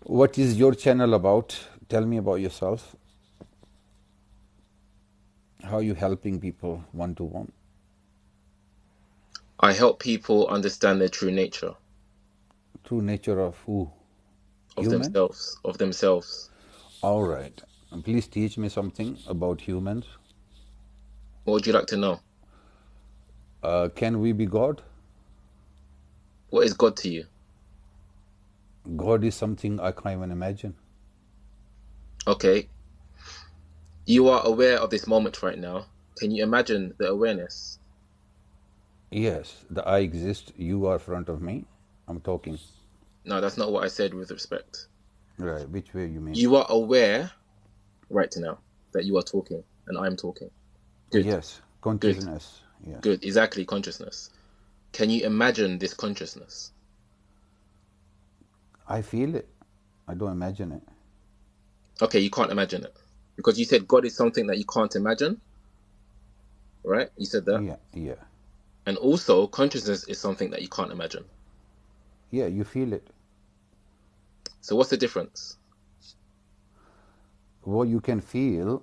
What is your channel about? Tell me about yourself. How are you helping people one to one? I help people understand their true nature True nature of who? of Human? themselves, of themselves. All right. Please teach me something about humans. What would you like to know? Can we be God? What is God to you? God is something I can't even imagine. Okay, you are aware of this moment right now. Can you imagine the awareness? Yes, the I exist, you are front of me. I'm talking. No, that's not what I said with respect. Right, which way you mean? You are aware right now that you are talking and I'm talking. Good, Yes, good, consciousness. Yes. good. Exactly, consciousness. Can you imagine this consciousness? I feel it. I don't imagine it. Okay, you can't imagine it because you said God is something that you can't imagine, right? You said that. Yeah, yeah. And also, consciousness is something that you can't imagine. Yeah, you feel it. So what's the difference? What you can feel,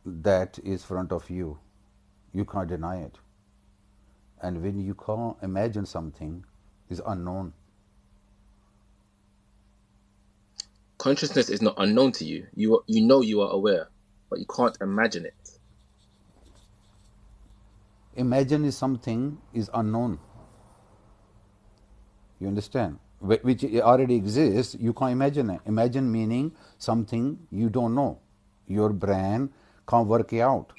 that is front of you. You can't deny it. And when you can't imagine something is unknown. Consciousness is not unknown to you. You know you are aware, but you can't imagine it. Imagine is something is unknown. You understand? Which already exists, you can't imagine it. Imagine meaning something you don't know. Your brain can't work it out.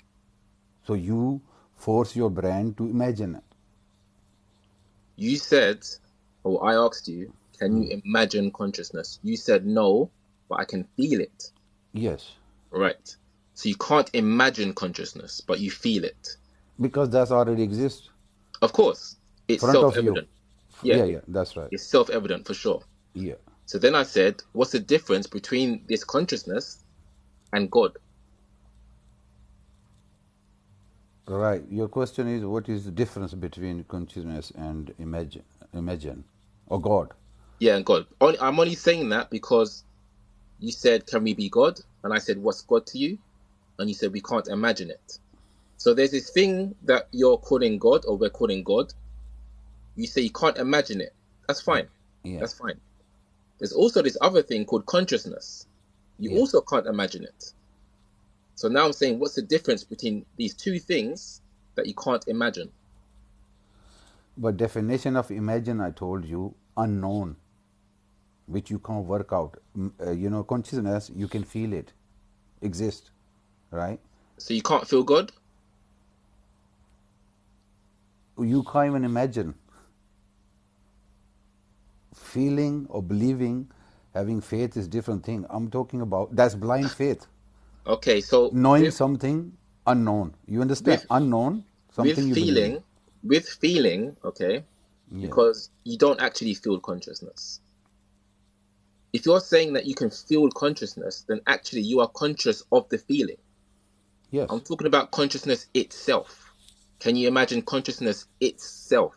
So you force your brain to imagine it. You said, or I asked you, can you imagine consciousness? You said no, but I can feel it. Yes. Right. So you can't imagine consciousness, but you feel it. Because that's already exists. Of course, it's Front of you. self-evident. Yeah, Yeah, yeah, that's right. it's self-evident for sure. Yeah. So then I said, what's the difference between this consciousness and God? Right. Your question is what is the difference between consciousness and imagine or God? Yeah, and God. I'm only saying that because you said, can we be God? And I said, what's God to you? And you said, we can't imagine it. So there's this thing that you're calling God, or we're calling God. You say you can't imagine it. That's Yeah. fine. Yeah. That's fine. There's also this other thing called consciousness. You Yeah. also can't imagine it. So now I'm saying, what's the difference between these two things that you can't imagine? But definition of imagine I told you unknown, which you can't work out. Consciousness you can feel it, exist, right? So you can't feel God? You can't even imagine. Feeling or believing, having faith is different thing. I'm talking about that's blind faith. Okay, so Knowing something unknown. You understand? with Unknown, with something you believe. feeling, with feeling, okay, Yeah. because you don't actually feel consciousness. If you're saying that you can feel consciousness, then actually you are conscious of the feeling. I'm Yes. talking about consciousness itself. Can you imagine consciousness itself?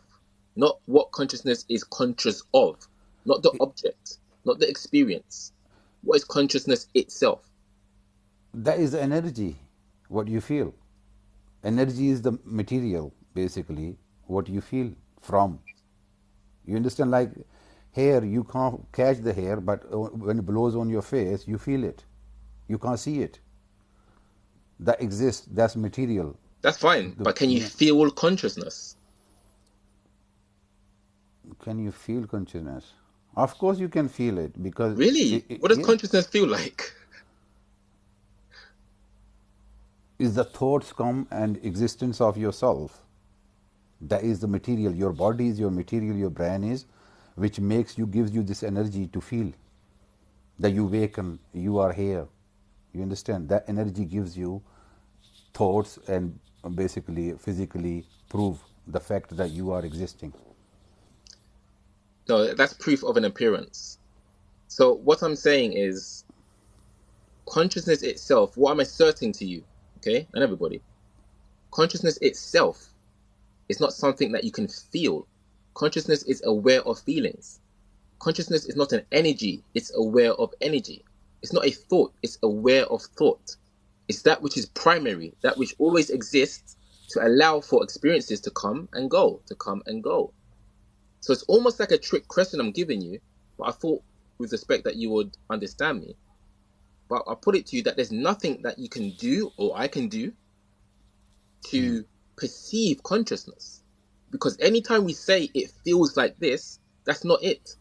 Not what consciousness is conscious of, not the object, not the experience. What is consciousness itself? That is the energy, what you feel. Energy is the material, basically, what you feel from. You understand? Like hair, you can't catch the hair, but when it blows on your face, you feel it. You can't see it. That exists. That's material. That's fine, but can you Yeah. feel consciousness? Can you feel consciousness? Of course, you can feel it because Really? What does yeah, consciousness feel like? is the thoughts come and existence of yourself. That is the material. Your body is your material. Your brain is, which makes you gives you this energy to feel that you waken. You are here. You understand? That energy gives you thoughts and basically physically prove the fact that you are existing. No, that's proof of an appearance. So what I'm saying is consciousness itself, what I'm asserting to you, okay, and everybody, consciousness itself is not something that you can feel. Consciousness is aware of feelings. Consciousness is not an energy, it's aware of energy. It's not a thought, it's aware of thought. It's that which is primary, that which always exists to allow for experiences to come and go, to come and go. So it's almost like a trick question I'm giving you, but I thought with respect that you would understand me. But I put it to you that there's nothing that you can do or I can do to perceive consciousness. Because anytime we say it feels like this, that's not it.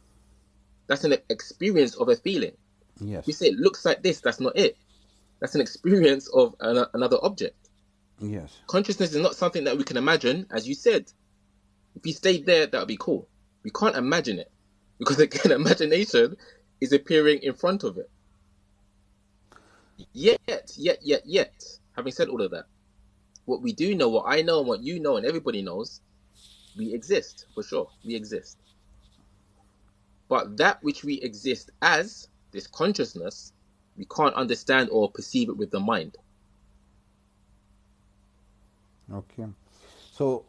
That's an experience of a feeling. Yes. We say it looks like this, that's not it. That's an experience of another object. Yes. Consciousness is not something that we can imagine, as you said. If you stayed there, that would be cool. We can't imagine it. Because again, imagination is appearing in front of it. Yet, having said all of that, what we do know, what I know and what you know and everybody knows, we exist, for sure. We exist. But that which we exist as, this consciousness, we can't understand or perceive it with the mind. Okay. So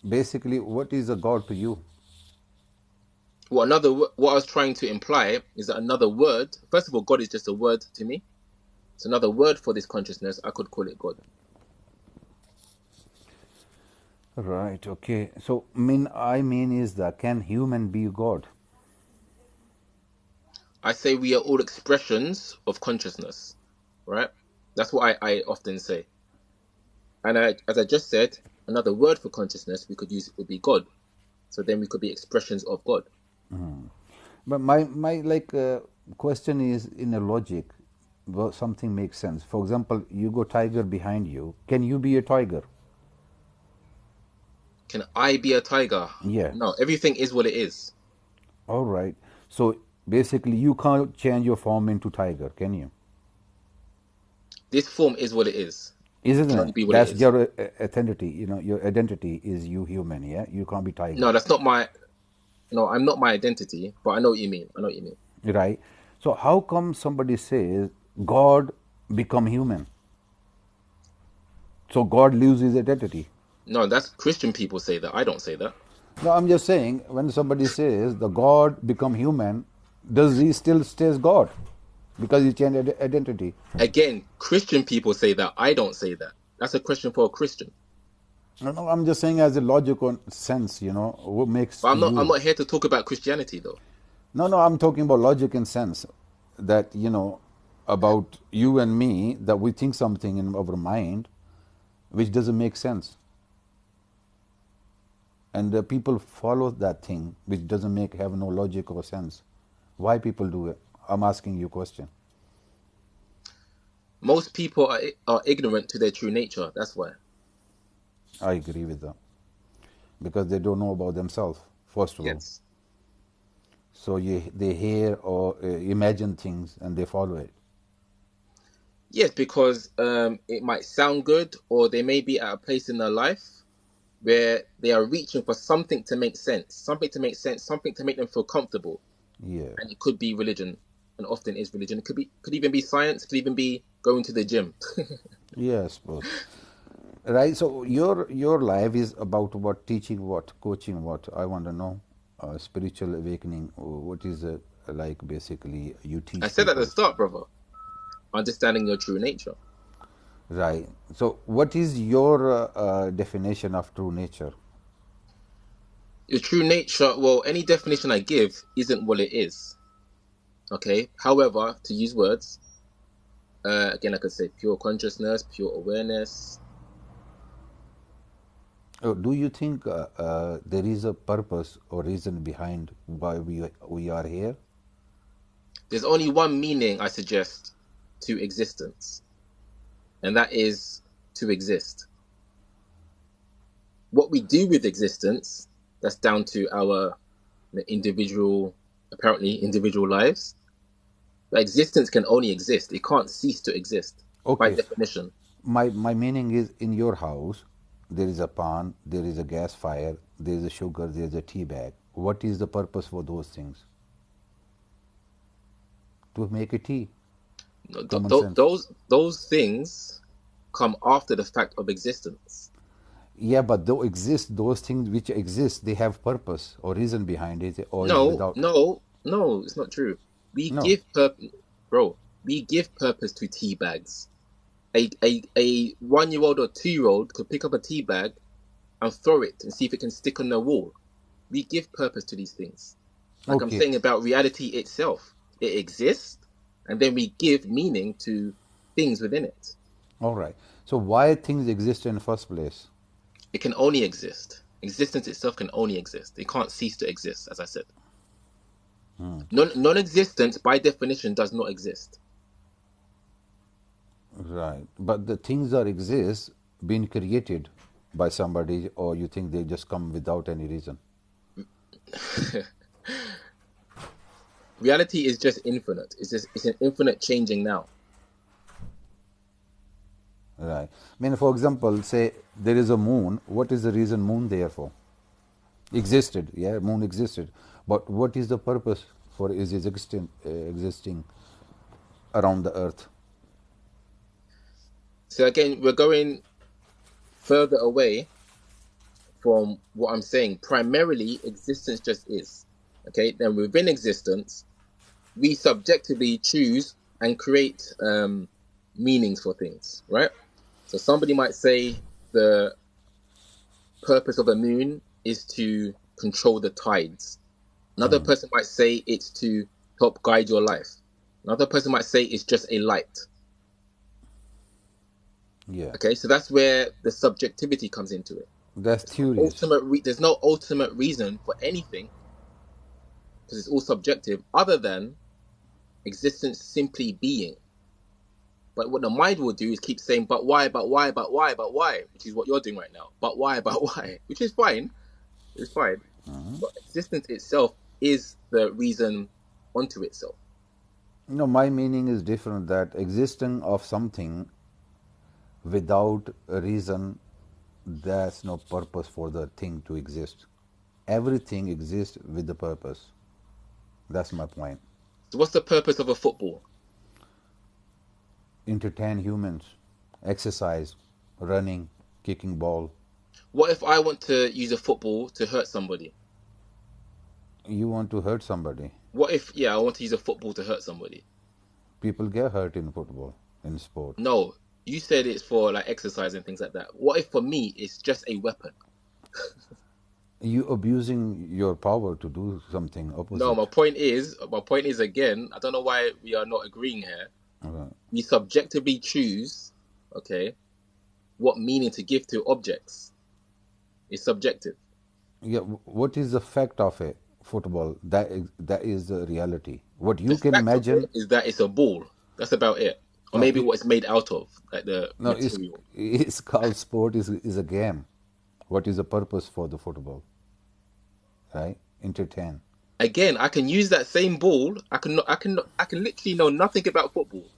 basically, what is a God to you? What I was trying to imply is that another word, first of all, God is just a word to me. It's another word for this consciousness. I could call it God. Right. Okay. So I mean is that can human be God? I say we are all expressions of consciousness, right? That's what I often say. And as I just said, another word for consciousness we could use would be God. So then we could be expressions of God. But my question is in a logic, well, something makes sense. For example, you go tiger behind you. Can you be a tiger? Can I be a tiger? Yeah. No, everything is what it is. All right. So basically, you can't change your form into tiger, can you? This form is what it is. It Isn't can only it? be what it That's is. your identity. You know, your identity is you human. Yeah, you can't be tiger, No, that's not my. No, I'm not my identity, but I know what you mean. I know what you mean. right? So how come somebody says God become human? So God loses his identity. No, that's Christian people say that. I don't say that. No, I'm just saying when somebody says the God become human, does he still stays God because he changed identity? Again, Christian people say that. I don't say that. That's a question for a Christian. No, no, I'm just saying as a logical sense, you know, what makes But to I'm you. not here to talk about Christianity though. No, no, I'm talking about logic in sense that, you know, about you and me, that we think something in our mind which doesn't make sense. And the people follow that thing which doesn't have no logic or sense. Why people do it? I'm asking you a question. Most people are ignorant to their true nature. That's why. I agree with that. Because they don't know about themselves, first of all. Yes. So they hear or imagine things and they follow it. Yes, because it might sound good, or they may be at a place in their life where they are reaching for something to make sense, something to make them feel comfortable. Yeah. And it could be religion, and often is religion. It could even be science. It could even be going to the gym. Yeah, I suppose. Right. So your life is about what, teaching what, coaching what? I want to know. Spiritual awakening. What is it like? Basically, you I teach said at the people. start, brother, understanding your true nature. Right. So, what is your definition of true nature? Your true nature, well, any definition I give isn't what it is. Okay. However, to use words, again, I could say pure consciousness, pure awareness. Do you think there is a purpose or reason behind why we are here? There's only one meaning I suggest to existence, and that is to exist. What we do with existence, that's down to our individual, apparently individual lives. But existence can only exist. It can't cease to exist by Okay. definition. My meaning is, in your house, there is a pan, there is a gas fire, there is a sugar, there is a tea bag. What is the purpose for those things? To make a tea. Common sense. Those things come after the fact of existence. Yeah, but those things which exist, they have purpose or reason behind it, or is No, without. no, no, it's not true. We No. give purpose, bro. We give purpose to tea bags. A 1-year-old or 2-year-old could pick up a tea bag and throw it and see if it can stick on the wall. We give purpose to these things. Like I'm Okay. saying about reality itself, it exists, and then we give meaning to things within it. All right. So why things exist in the first place? It can only exist. Existence itself can only exist. It can't cease to exist, as I said. Non-existence, by definition, does not exist. Right. But the things that exist being created by somebody, or you think they just come without any reason? Reality is just infinite. It's an infinite changing now. Right. I mean, for example, say there is a moon. What is the reason moon there for? Existed. Yeah, moon existed. But what is the purpose for is existing around the earth? So again, we're going further away from what I'm saying. Primarily, existence just is. Okay. Then within existence, we subjectively choose and create meanings for things, right? So somebody might say the purpose of a moon is to control the tides. Another person might say it's to help guide your life. Another person might say it's just a light. Yeah. Okay, so that's where the subjectivity comes into it. That's theories. There's no ultimate reason for anything because it's all subjective, other than existence simply being. But what the mind will do is keep saying, but why, but why, but why, but why, which is what you're doing right now. But why, which is fine. It's fine. But existence itself is the reason unto itself. No, my meaning is different. That existing of something without a reason, there's no purpose for the thing to exist. Everything exists with the purpose. That's my point. So what's the purpose of a football? Entertain humans, exercise, running, kicking ball. What if I want to use a football to hurt somebody? You want to hurt somebody. What if, I want to use a football to hurt somebody? People get hurt in football, in sport. No, you said it's for like exercise and things like that. What if for me it's just a weapon? You abusing your power to do something No, opposite. my point is again, I don't know why we are not agreeing here. Okay. We subjectively choose, okay, what meaning to give to objects. It's subjective. Yeah, what is the fact of a football? That is the reality. What The you can fact of it imagine. is that it's a ball. That's about it. Or No, maybe what it's made out of, like the no, material. it's called sport is a game. What is the purpose for the football? Right? Entertain. Again, I can use that same ball. I can literally know nothing about football.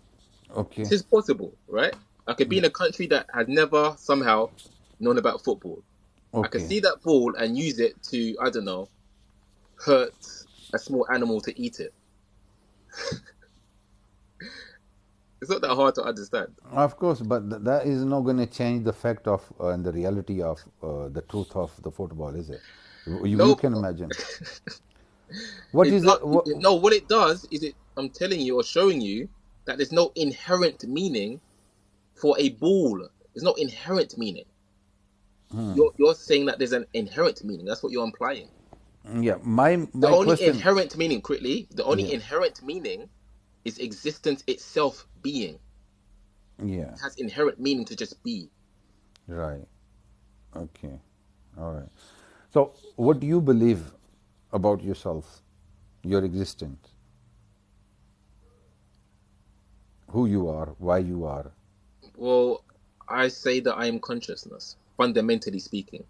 This Okay. is possible, right? I could be in a country that has never somehow known about football. I could Okay. see that ball and use it to, I don't know, hurt a small animal to eat it. It's not that hard to understand. Of course, but that is not going to change the fact of and the reality of the truth of the football, is it? You No, can imagine. What it is does. the what? No, what it does is I'm telling you or showing you that there's no inherent meaning for a ball. There's no inherent meaning. You're saying that there's an inherent meaning. That's what you're implying. Yeah, my The my only question. inherent meaning, quickly, the only Yeah, inherent meaning is existence itself being. yeah, It has inherent meaning to just be. right. Okay, all right. So, what do you believe about yourself, your existence, who you are, why you are? Well, I say that I am consciousness, fundamentally speaking.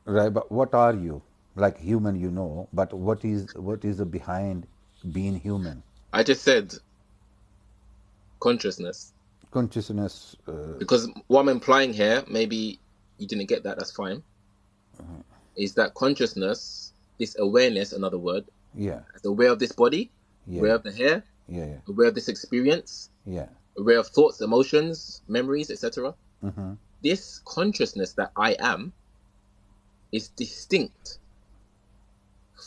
Right, but what are you? Like human, you know, but what is the behind being human? I just said consciousness Consciousness. because what I'm implying here, maybe you didn't get that, that's fine, is that consciousness, this awareness, another word, Yeah, as aware of this body, yeah, aware of the hair, yeah, yeah, aware of this experience, yeah. aware of thoughts, emotions, memories, etc. This consciousness that I am is distinct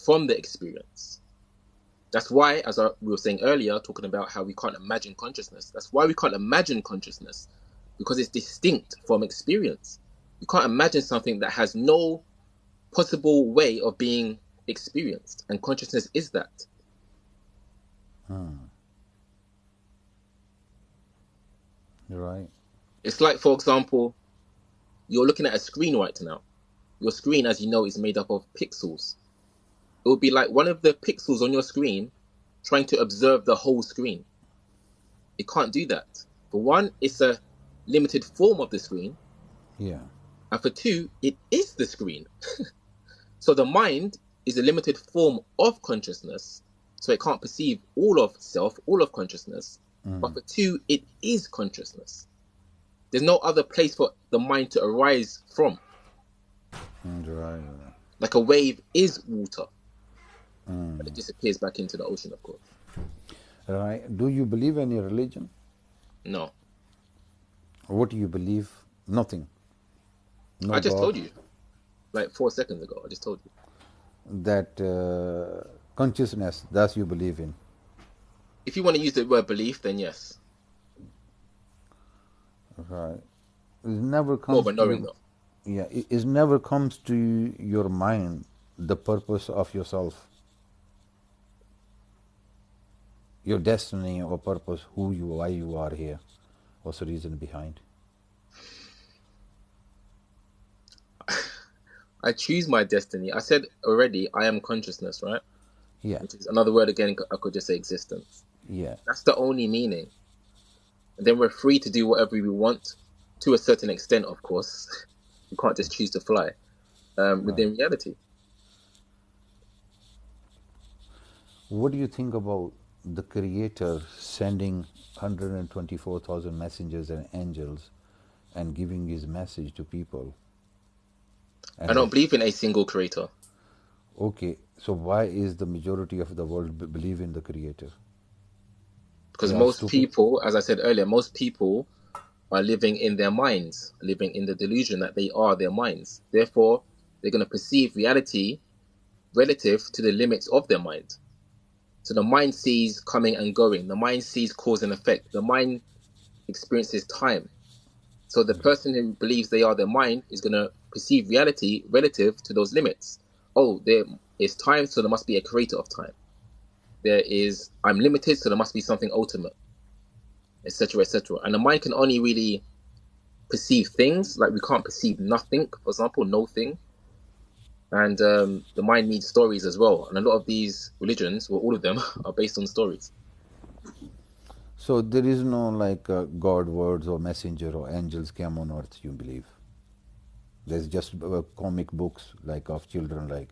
from the experience. That's why, as we were saying earlier, talking about how we can't imagine consciousness. That's why we can't imagine consciousness, because it's distinct from experience. You can't imagine something that has no possible way of being experienced, and consciousness is that. Right. It's like, for example, you're looking at a screen right now. Your screen, as you know, is made up of pixels. It would be like one of the pixels on your screen trying to observe the whole screen. It can't do that. For one, it's a limited form of the screen. Yeah. And for two, it is the screen. So the mind is a limited form of consciousness. So it can't perceive all of self, all of consciousness. But for two, it is consciousness. There's no other place for the mind to arise from. Right. Like a wave is water. But it disappears back into the ocean, of course. Right. Do you believe in your religion? No. What do you believe? Nothing. No I just God. told you. Like 4 seconds ago, I just told you. That consciousness, that you believe in. If you want to use the word belief, then yes. Right. It never More comes of a to knowing your, though. yeah. It never comes to your mind the purpose of yourself, your destiny or purpose, who you, why you are here, what's the reason behind. I choose my destiny. I said already, I am consciousness, right? Yeah. Which is another word again, I could just say existence. Yeah. That's the only meaning. And then we're free to do whatever we want, to a certain extent, of course. You can't just choose to fly within reality. What do you think about the Creator sending 124,000 messengers and angels and giving His message to people? I And don't believe in a single creator. okay, so why is the majority of the world believe in the Creator? Because They are most stupid. people, as I said earlier, most people are living in their minds, living in the delusion that they are their minds. Therefore, they're going to perceive reality relative to the limits of their mind. So the mind sees coming and going. The mind sees cause and effect. The mind experiences time. So the person who believes they are their mind is going to perceive reality relative to those limits. Oh, there is time, so there must be a creator of time. There is, I'm limited, so there must be something ultimate, etc., etc. And the mind can only really perceive things, like we can't perceive nothing, for example, no thing. And the mind needs stories as well. And a lot of these religions, well, all of them, are based on stories. So there is no like God words or messenger or angels came on earth, you believe? There's just comic books like of children like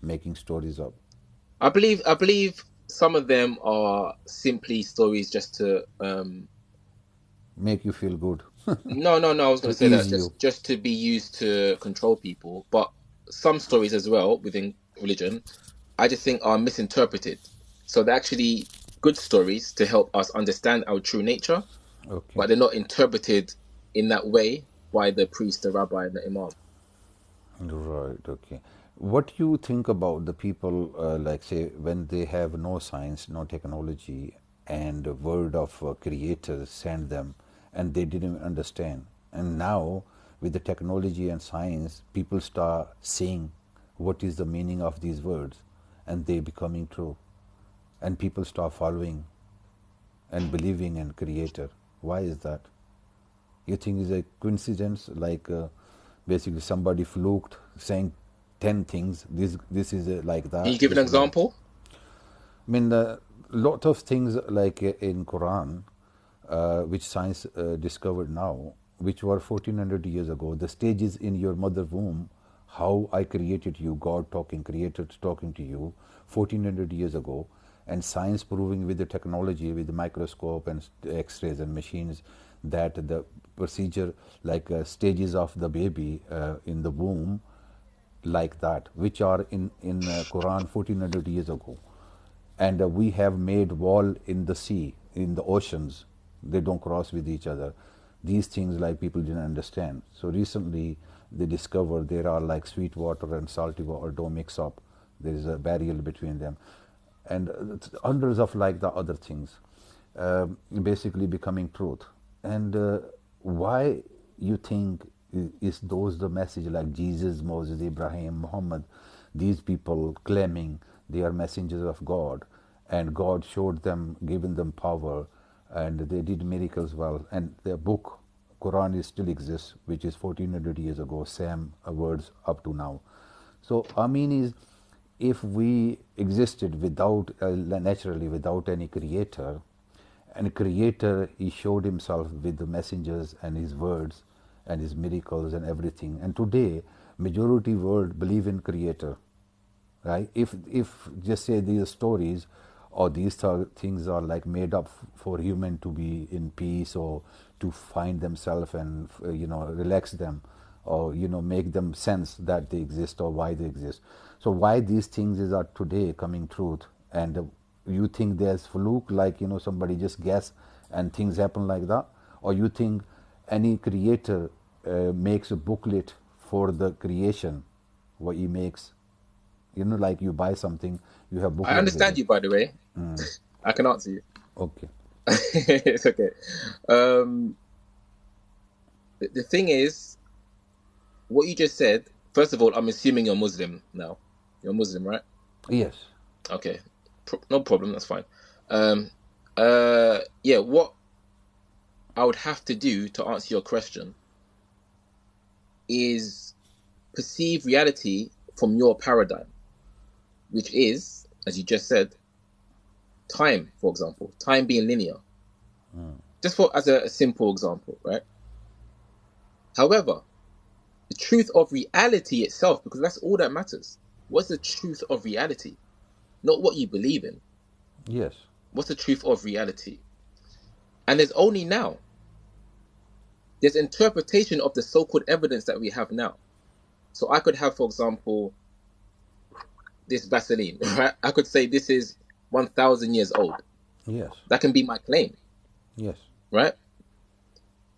making stories up. I believe some of them are simply stories just to Make you feel good. no, I was going To to say that ease you. just to be used to control people, but some stories as well within religion I just think are misinterpreted. So they're actually good stories to help us understand our true nature, Okay. but they're not interpreted in that way by the priest, the rabbi, and the imam. Right, okay. What do you think about the people, like say, when they have no science, no technology, and the word of creator send them, and they didn't understand. And now, with the technology and science, people start saying what is the meaning of these words, and they becoming true. And people start following and believing in creator. Why is that? You think it's a coincidence, like basically somebody fluked saying 10 things, this is like Can that, you give an this is like. example? I mean, a lot of things like in Quran, which science discovered now, which were 1400 years ago, the stages in your mother womb, how I created you, God talking, creator talking to you 1400 years ago, and science proving with the technology, with the microscope and x-rays and machines, that the procedure like stages of the baby in the womb, like that, which are in Quran 1400 years ago. And we have made wall in the sea, in the oceans. They don't cross with each other. these things like people didn't understand. So recently they discovered there are like sweet water and salty water don't mix up. There is a barrier between them, and hundreds of like the other things, basically becoming truth. And why you think is those the message like Jesus, Moses, Abraham, Muhammad, these people claiming they are messengers of God, and God showed them, given them power, and they did miracles well, and their book Quran is still exists, which is 1400 years ago, same words up to now. So I mean is, if we existed without naturally without any creator, and creator he showed himself with the messengers and his words and his miracles and everything, and today majority world believe in creator, right? If just say these stories or these things are like made up for human to be in peace or to find themselves and relax them, or make them sense that they exist or why they exist. So why these things is are today coming truth, and you think there's fluke, like somebody just guess and things happen like that, or you think any creator makes a booklet for the creation, what he makes, like you buy something, you have I booklet with understand it. you, by the way. I can answer you. Okay. It's okay. Um, the thing is, what you just said. First of all, I'm assuming you're Muslim now. You're Muslim, right? Yes. Okay, no problem. That's fine. Um, yeah. What I would have to do to answer your question is perceive reality from your paradigm, which is, as you just said, time. For example, time being linear. Just for as a simple example, right? However, the truth of reality itself, because that's all that matters. What's the truth of reality? Not what you believe in. Yes. What's the truth of reality? And there's only now. There's interpretation of the so-called evidence that we have now. So I could have, for example, this Vaseline, right? I could say this is 1,000 years old. Yes. That can be my claim, Yes. right?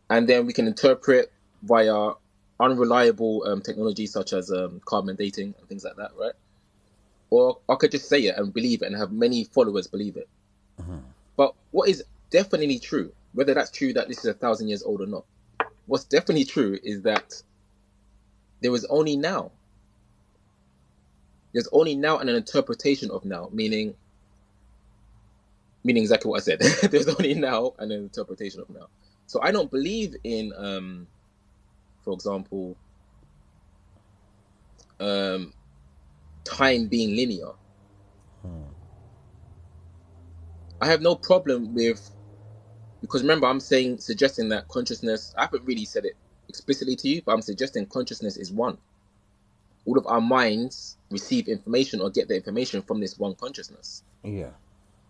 And then we can interpret via unreliable technology such as carbon dating and things like that, right? Or I could just say it and believe it and have many followers believe it. But what is definitely true, whether that's true that this is 1,000 years old or not, what's definitely true is that there is only now. There's only now and an interpretation of now, meaning exactly what I said. There's only now and an interpretation of now. So I don't believe in, for example, um, time being linear. I have no problem with, because remember, I'm suggesting that consciousness, I haven't really said it explicitly to you, but I'm suggesting consciousness is one. All of our minds receive information or get the information from this one consciousness. Yeah.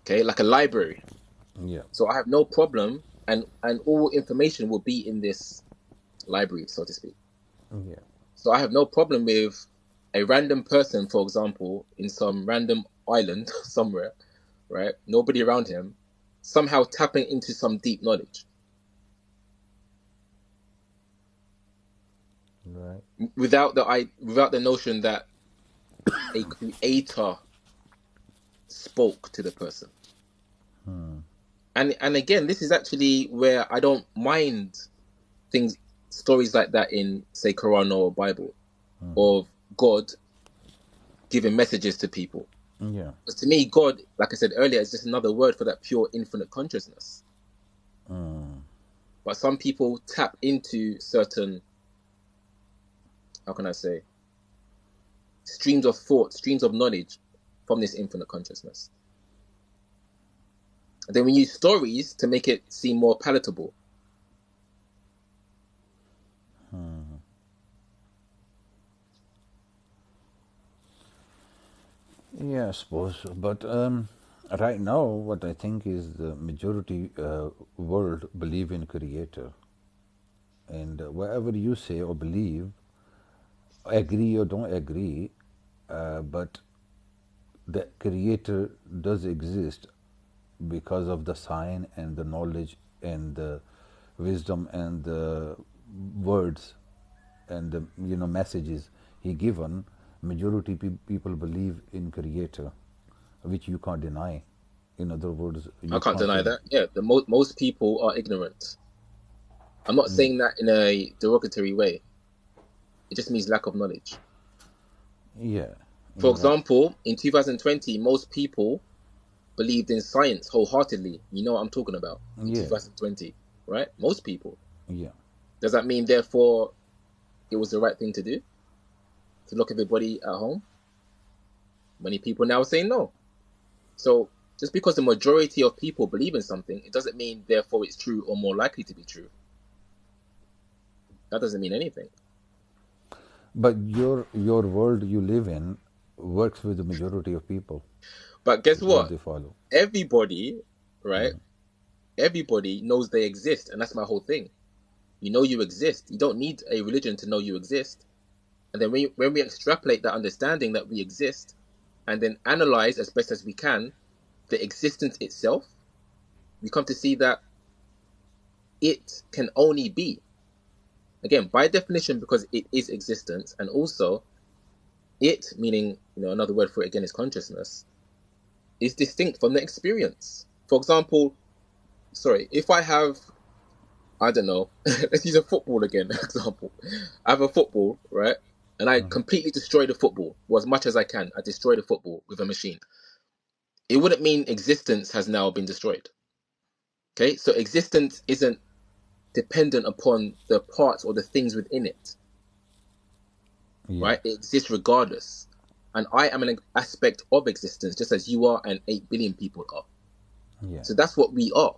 Okay, like a library. Yeah. So I have no problem, and all information will be in this library, so to speak. Yeah. So I have no problem with a random person, for example, in some random island somewhere, right? Nobody around him, somehow tapping into some deep knowledge Right. without the notion that a creator spoke to the person. And again, this is actually where I don't mind stories like that in, say, Quran or Bible, of God giving messages to people. Yeah. Because to me, God, like I said earlier, is just another word for that pure infinite consciousness. But some people tap into certain, how can I say, streams of thought, streams of knowledge from this infinite consciousness. And then we use stories to make it seem more palatable. Yeah, I suppose. But right now, what I think is the majority world believe in creator, and whatever you say or believe, agree or don't agree, but the creator does exist because of the sign and the knowledge and the wisdom and the words and the messages he given, majority people believe in creator, which you can't deny. In other words, I you can't can't deny say. that. Yeah, the most people are ignorant. I'm not saying that in a derogatory way. It just means lack of knowledge. Yeah, For you're right. example, in 2020, most people believed in science wholeheartedly. You know what I'm talking about in Yeah, 2020, right? Most people. yeah, Does that mean, therefore, it was the right thing to do to lock everybody at home? Many people now are saying no. So just because the majority of people believe in something, it doesn't mean, therefore, it's true or more likely to be true. That doesn't mean anything. but your world you live in works with the majority of people, But guess what what? they follow. Everybody, right? Everybody knows they exist, and that's my whole thing. You know you exist. You don't need a religion to know you exist. And then when we extrapolate that understanding that we exist, and then analyze as best as we can the existence itself, we come to see that it can only be, again, by definition, because it is existence, and also it, meaning, another word for it again is consciousness, is distinct from the experience. For example, sorry, if I have, I don't know, let's use a football again, for example. I have a football, right? And I completely destroy the football, or as much as I can. I destroy the football with a machine. It wouldn't mean existence has now been destroyed. Okay, so existence isn't dependent upon the parts or the things within it, Yeah, right? It exists regardless. And I am an aspect of existence, just as you are and 8 billion people are. yeah, So that's what we are.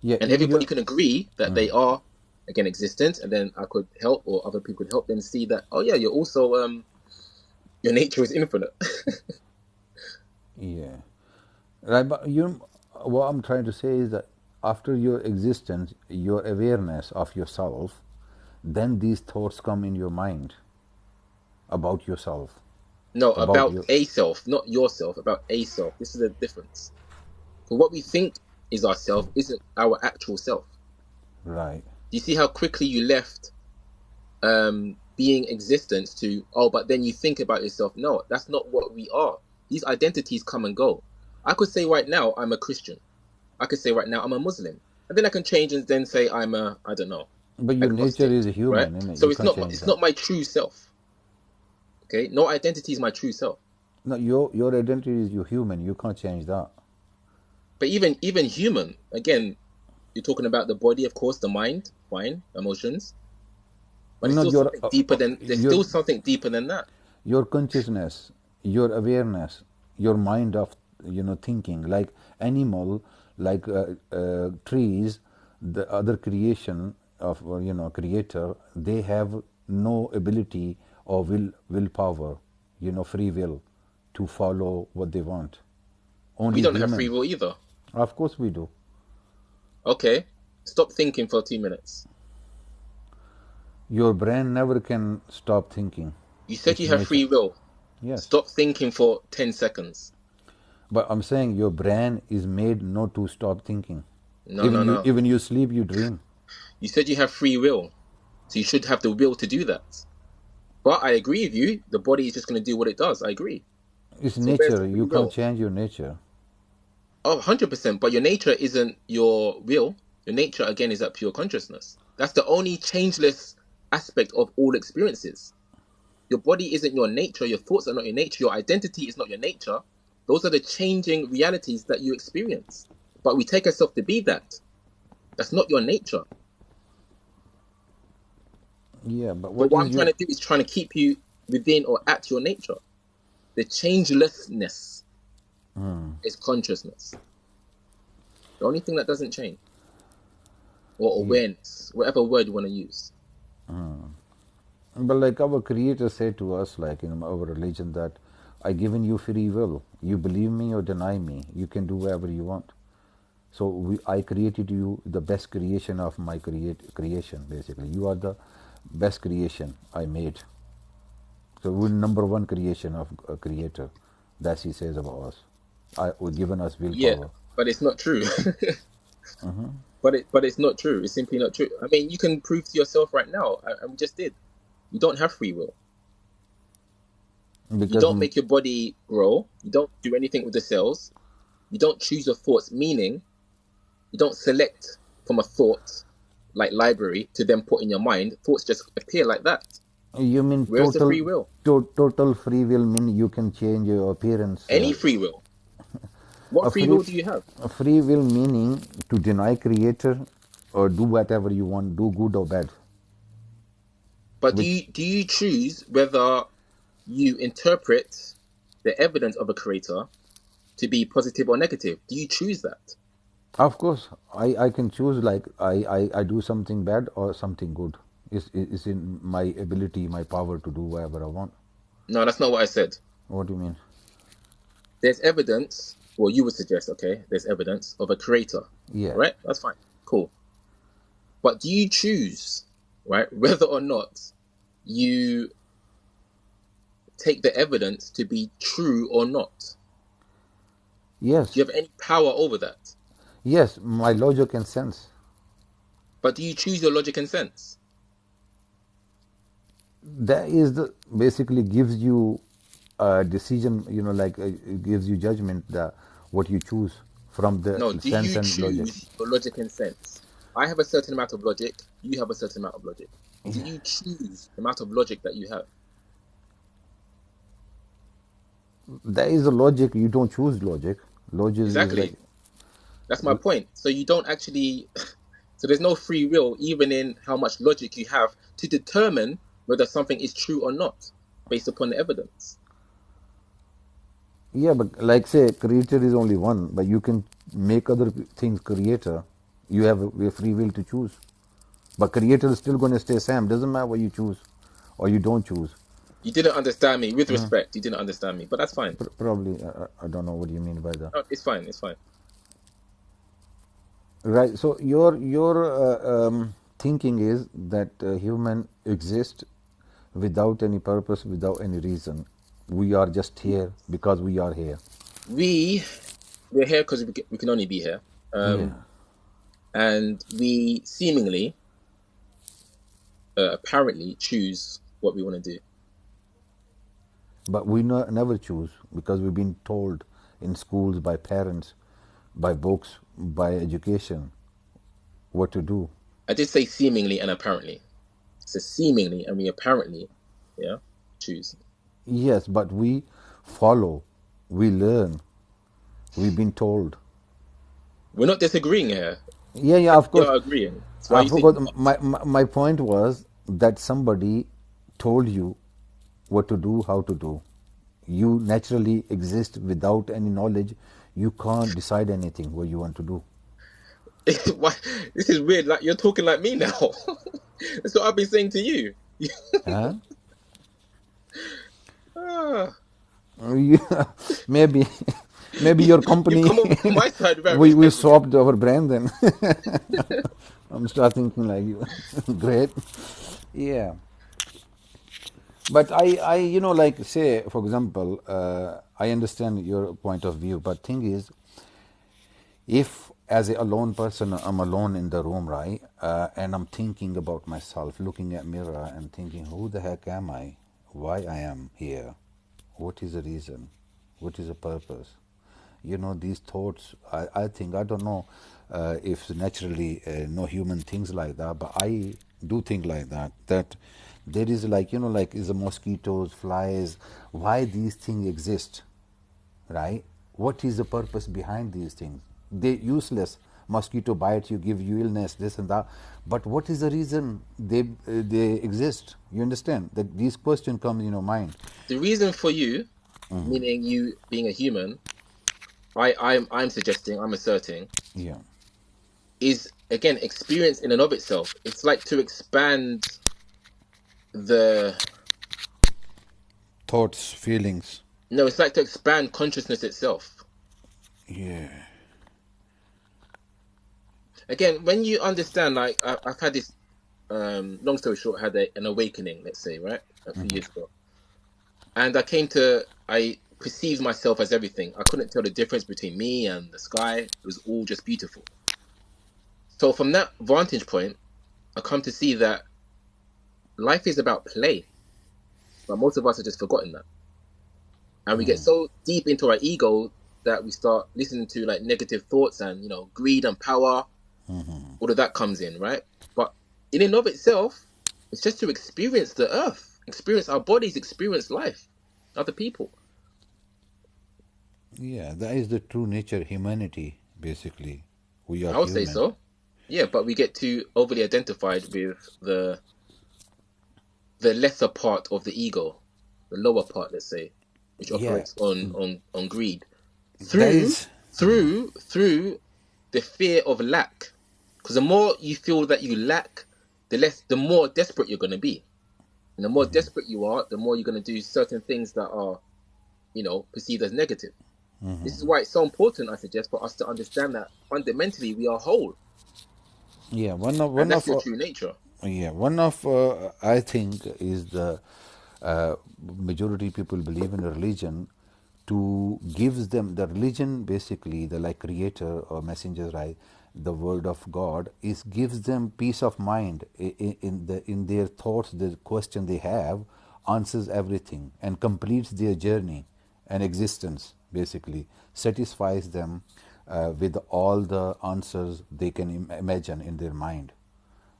yeah. And Even everybody your can agree that they are, again, existent. And then I could help, or other people could help them see that, oh, yeah, you're also, your nature is infinite. yeah, right. But what I'm trying to say is that after your existence, your awareness of yourself, then these thoughts come in your mind about yourself, No, about about your a self, not yourself, about a self. This is the difference. So what we think is ourself isn't our actual self. right. Do you see how quickly you left being existence to, oh, but then you think about yourself? No, that's not what we are. These identities come and go. I could say right now I'm a Christian. I could say right now I'm a Muslim. And then I can change and then say I'm a, I don't know, But your nature agnostic, is right? human, isn't it? So You it's can't not change it's that. not my true self. Okay? No identity is my true self. No, your identity is you human. You can't change that. But even human, again, you're talking about the body, of course, the mind, fine, emotions, but it's Not still your something deeper than there's your still something deeper than that. your consciousness, your awareness, your mind of thinking, like animal, like trees, the other creation of creator, they have no ability or willpower, free will to follow what they want. We Only don't have free human. will either. Of course we do. Okay, stop thinking for 2 minutes. Your brain never can stop thinking. You said It's you have nature. free will. Yes. Stop thinking for 10 seconds. But I'm saying your brain is made not to stop thinking. No, no, no. Even you sleep, you dream. You said you have free will. So you should have the will to do that. But I agree with you. The body is just going to do what it does. I agree. It's So where's the nature. You free can't will? change your nature. Oh, 100%. But your nature isn't your will. Your nature, again, is that pure consciousness. That's the only changeless aspect of all experiences. Your body isn't your nature. Your thoughts are not your nature. Your identity is not your nature. Those are the changing realities that you experience. But we take ourselves to be that. That's not your nature. Yeah, but So what what is I'm trying your to do is trying to keep you within or at your nature. The changelessness is consciousness. The only thing that doesn't change, or yeah? awareness, whatever word you want to use. But like our Creator said to us, like in our religion, that I given you free will. You believe me or deny me. You can do whatever you want. So I created you the best creation of my creation. Basically, you are the best creation I made. So we're number one creation of a creator. That's he says about us. I given us Yeah, willpower. but it's not true. but it's not true. It's simply not true. I mean, you can prove to yourself right now, and we just did. You don't have free will. You Because don't make your body grow. You don't do anything with the cells. You don't choose your thoughts, meaning you don't select from a thought like library to then put in your mind. Thoughts just appear like that. you mean Where's the free will? total free will mean you can change your appearance. Any free will. What A free will do you have? a free will meaning to deny creator or do whatever you want, do good or bad. But Which, do you choose whether you interpret the evidence of a creator to be positive or negative? Do you choose that? of course, I can choose like I do something bad or something good. It's in my ability, my power to do whatever I want. No, that's not what I said. What do you mean? There's evidence, well, you would suggest, okay, there's evidence of a creator. Yeah. Right? That's fine. Cool. But do you choose, right, whether or not you take the evidence to be true or not? Yes. Do you have any power over that? Yes, my logic and sense. But do you choose your logic and sense? That is the basically gives you a decision, like it gives you judgment that what you choose from the No, do sense you and logic. choose your logic and sense? I have a certain amount of logic, you have a certain amount of logic. Do you choose the amount of logic that you have? There is a logic, you don't choose logic. Logic is like, Exactly. That's my point. So you don't actually, so there's no free will even in how much logic you have to determine whether something is true or not based upon the evidence. yeah, but like say, creator is only one, but you can make other things creator. You have a free will to choose. But creator is still going to stay same. Doesn't matter what you choose or you don't choose. You didn't understand me. With respect, you didn't understand me, but that's fine. Probably, I don't know what you mean by that. No, it's fine. It's fine. Right. So your thinking is that human exists without any purpose, without any reason. We are just here because we are here. We're here because we can only be here. Yeah. And we seemingly, apparently, choose what we want to do. But we never choose because we've been told in schools by parents, by books, by education what to do. I did say seemingly and apparently. So seemingly and we apparently, yeah, choose. Yes, but we follow, we learn, we've been told. We're not disagreeing here. Yeah, of course. You're agreeing. That's why I you say forgot. My point was that somebody told you what to do, how to do. You naturally exist without any knowledge. You can't decide anything what you want to do. why this is weird. Like you're talking like me now. That's what I've been saying to you. Huh? Ah, Yeah, maybe, maybe your company. you come on my side very we respectfully. swapped our brand then. I'm start thinking like you. Great. Yeah. But I like say, for example, I understand your point of view, but thing is, if as a alone person, I'm alone in the room, right, and I'm thinking about myself, looking at mirror and thinking, who the heck am I? Why I am here? What is the reason? What is the purpose? These thoughts, I think, I don't know if naturally no human thinks like that, but I do think like that there is like is the mosquitoes, flies, why these things exist, right? What is the purpose behind these things? They're useless. Mosquito bites you, give you illness, this and that. But what is the reason they exist? You understand that these questions come in your mind. The reason for you, meaning you being a human, I'm suggesting, I'm asserting, Yeah. is again experience in and of itself. It's like to expand the Thoughts, feelings. no, it's like to expand consciousness itself. Yeah. Again, when you understand, like I've had this long story short, had an awakening, let's say, right, a few years ago, and I perceived myself as everything. I couldn't tell the difference between me and the sky. It was all just beautiful. So from that vantage point, I come to see that life is about play, but most of us have just forgotten that. And we get so deep into our ego that we start listening to like negative thoughts and, greed and power. All of that comes in, right? But in and of itself, it's just to experience the earth, experience our bodies, experience life, other people. Yeah, that is the true nature, humanity, basically. We are I would say human. so. Yeah, but we get too overly identified with the lesser part of the ego, the lower part, let's say, which Yeah, operates on greed that through is. through the fear of lack. Because the more you feel that you lack, the more desperate you're going to be. And the more desperate you are, the more you're going to do certain things that are, perceived as negative. This is why it's so important, I suggest, for us to understand that fundamentally we are whole, Yeah, and that's your true nature. one of I think is the majority people believe in a religion to gives them the religion, basically the like creator or messenger, right? The word of God is gives them peace of mind in their thoughts. The question they have answers everything and completes their journey and existence, basically satisfies them with all the answers they can imagine in their mind.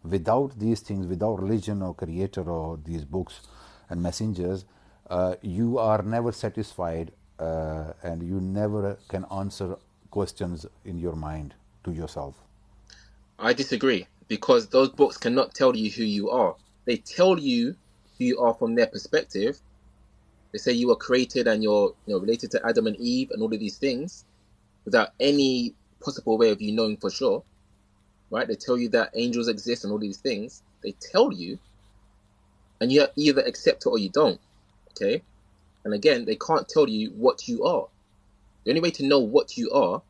Without these things, without religion or creator or these books and messengers, you are never satisfied, and you never can answer questions in your mind to yourself. I disagree because those books cannot tell you who you are. They tell you who you are from their perspective. They say you were created and you're related to Adam and Eve and all of these things without any possible way of you knowing for sure, right? They tell you that angels exist and all these things. They tell you, and you either accept it or you don't. Okay. And again, they can't tell you what you are. The only way to know what you are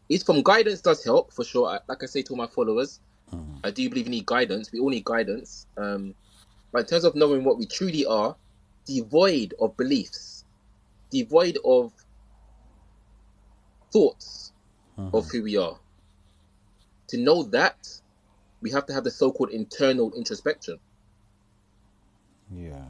is from guidance does help for sure. Like I say to all my followers, I do believe you need guidance. We all need guidance. But in terms of knowing what we truly are, devoid of beliefs, devoid of thoughts of who we are, to know that, we have to have the so-called internal introspection. Yeah.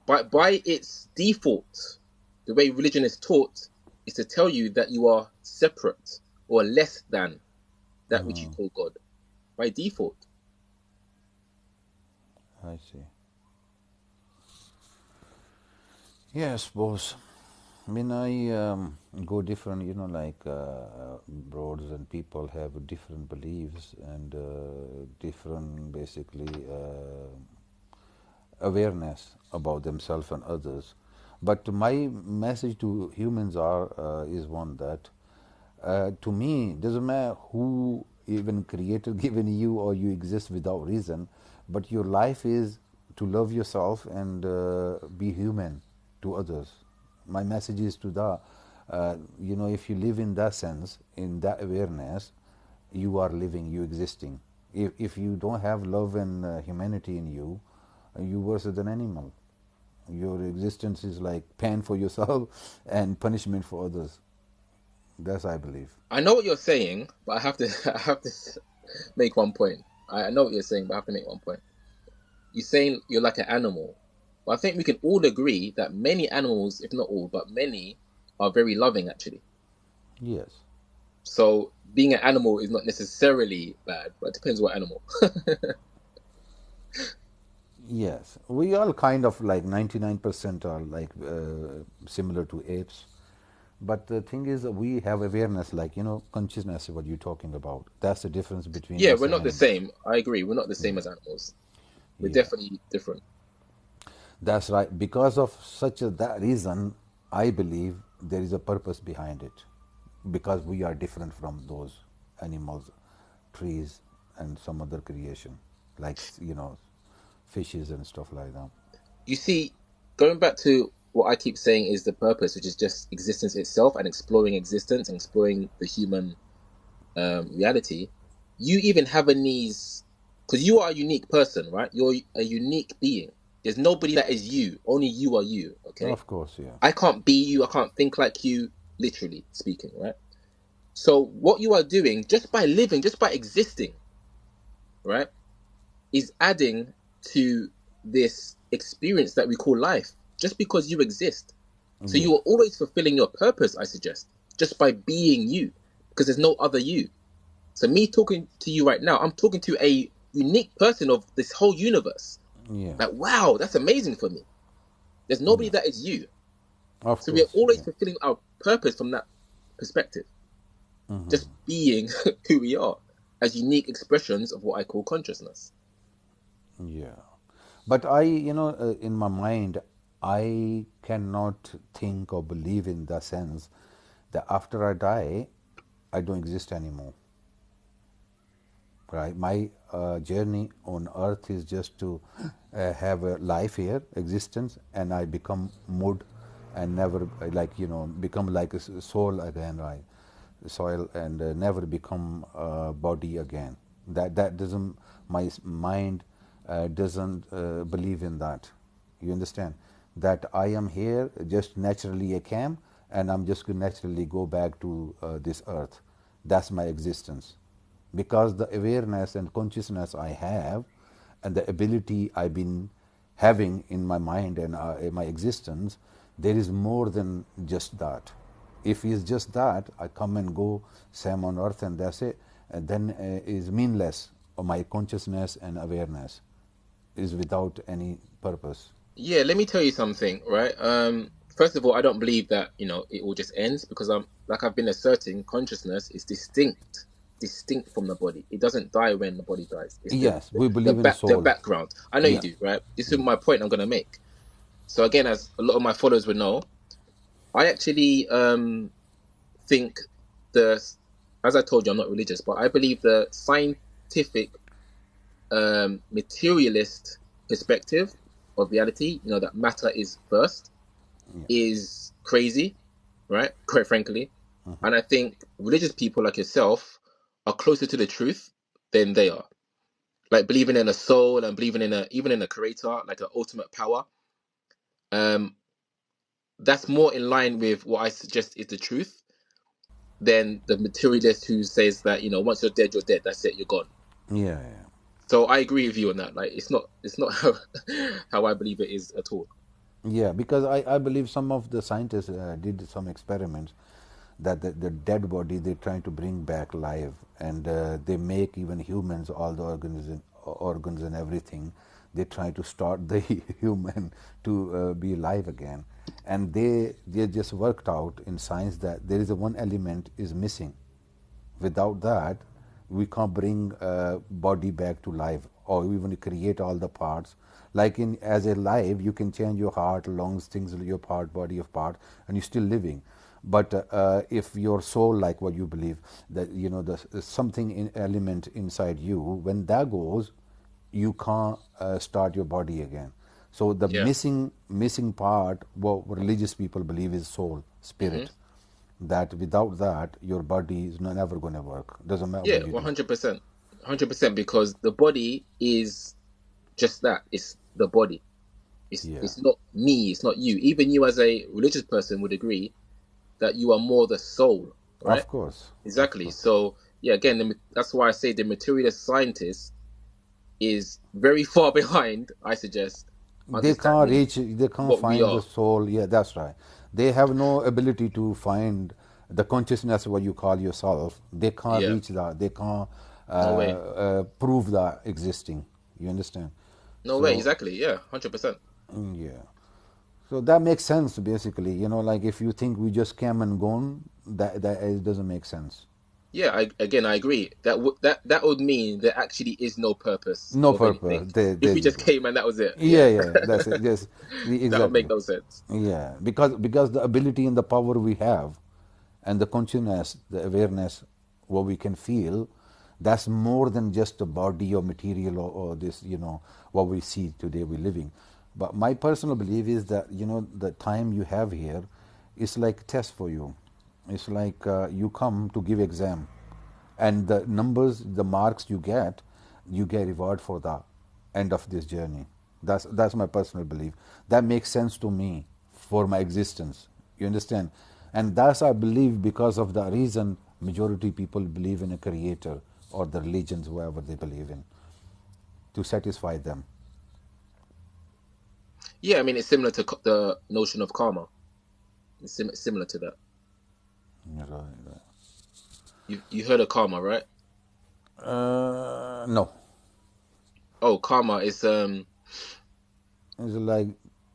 But by its default, the way religion is taught is to tell you that you are separate or less than that which you call God. By default. I see. Yeah, I suppose. I mean, I go different, like broads and people have different beliefs and different, basically, awareness about themselves and others. But my message to humans is one that to me doesn't matter who even creator given you or you exist without reason, but your life is to love yourself and be human to others. My message is to the if you live in that sense, in that awareness, you are living, you existing. If you don't have love and humanity in you, you worse than animal. Your existence is like pain for yourself and punishment for others. That's I believe. I know what you're saying, but I have to I have to make one point. I know what you're saying, but I have to make one point. You're saying you're like an animal. But I think we can all agree that many animals, if not all, but many, are very loving actually. Yes. So being an animal is not necessarily bad, but it depends what animal. Yes. We all kind of like 99% are like similar to apes. But the thing is, we have awareness, like, consciousness, what you're talking about. That's the difference between Yeah, us we're and not the animals. same. I agree. We're not the same Yeah. as animals. We're Yeah. definitely different. That's right. Because of that reason, I believe there is a purpose behind it. Because we are different from those animals, trees, and some other creation, like fishes and stuff like that. You see, going back to what I keep saying is the purpose, which is just existence itself and exploring existence and exploring the human reality. You even have a needs because you are a unique person, right? You're a unique being. There's nobody that is you. Only you are you. Okay. Of course, yeah. I can't be you. I can't think like you. literally speaking, right? So what you are doing just by living, just by existing, right, is adding to this experience that we call life just because you exist. So Yeah. you are always fulfilling your purpose, I suggest, just by being you, because there's no other you. So me talking to you right now, I'm talking to a unique person of this whole universe. Yeah. Like, wow, that's amazing for me. There's nobody Yeah. that is you. Of So we are course. always Yeah. fulfilling our purpose from that perspective, just being who we are as unique expressions of what I call consciousness. Yeah. But in my mind, I cannot think or believe in the sense that after I die, I don't exist anymore. Right? My journey on earth is just to have a life here, existence, and I become mud and never, become like a soul again, right? Soil, and never become body again. That doesn't, my mind doesn't believe in that. You understand? That I am here, just naturally I came, and I'm just going to naturally go back to this earth. That's my existence. Because the awareness and consciousness I have, and the ability I've been having in my mind and in my existence, there is more than just that. If it's just that, I come and go, same on earth, and that's it, and then is meaningless. My consciousness and awareness is without any purpose. Yeah, let me tell you something, right? First of all, I don't believe that, it all just ends because like I've been asserting, consciousness is distinct from the body. It doesn't die when the body dies. It's Yes, we believe in the soul. background. I know you Yeah. do, right? This is my point I'm gonna make. So again, as a lot of my followers would know, I actually think the as I told you, I'm not religious, but I believe the scientific materialist perspective of reality, that matter is first, Yeah. is crazy, right? Quite frankly. And I think religious people like yourself are closer to the truth than they are. Like believing in a soul and believing in even in a creator, like an ultimate power. Um, that's more in line with what I suggest is the truth than the materialist who says that, once you're dead, you're dead. That's it, you're gone. Yeah, yeah. So I agree with you on that. Like it's not how I believe it is at all. Yeah, because I believe some of the scientists did some experiments that the dead body they're trying to bring back live, and they make even humans, all the organs and everything. They try to start the human to be alive again, and they just worked out in science that there is a one element is missing. Without that, we can't bring body back to life, or even create all the parts. Like in as a life, you can change your heart, lungs, things, your part, body of part, and you're still living. But if your soul, like what you believe, that the something in element inside you, when that goes, you can't start your body again. So the Yeah. missing part, what religious people believe, is soul, Hmm. spirit. That without that, your body is never going to work. Doesn't matter Yeah, what you do. 100%. 100% because the body is just that. It's the body. Yeah, It's not me, it's not you. Even you as a religious person would agree that you are more the soul, right? of course, of Exactly. course. So, yeah, again, that's why I say the materialist scientist is very far behind, I suggest, They can't understanding reach. They can't what we find the are. soul. Yeah, that's right. They have no ability to find the consciousness, what you call yourself. They can't Yeah. reach that. They can't No way. prove that existing. You understand? No way. So Exactly. Yeah. 100%. yeah. So that makes sense basically. Like if you think we just came and gone, that it doesn't make sense. Yeah. I agree. That would mean there actually is no purpose No of anything. purpose. There If we you just go. came and that was it. Yeah, Yeah. yeah, that's it. Yes, That would make exactly. no sense. Yeah, because the ability and the power we have, and the consciousness, the awareness, what we can feel, that's more than just a body or material, or this, what we see today we're living. But my personal belief is that the time you have here is like a test for you. It's like you come to give exam, and the numbers, the marks you get reward for the end of this journey. That's my personal belief. That makes sense to me for my existence. You understand? And thus I believe, because of the reason majority people believe in a creator, or the religions, whoever they believe in, to satisfy them. Yeah, I mean, it's similar to the notion of karma. It's similar to that. Right, right. You heard of karma, right? No. Oh, karma is It's like,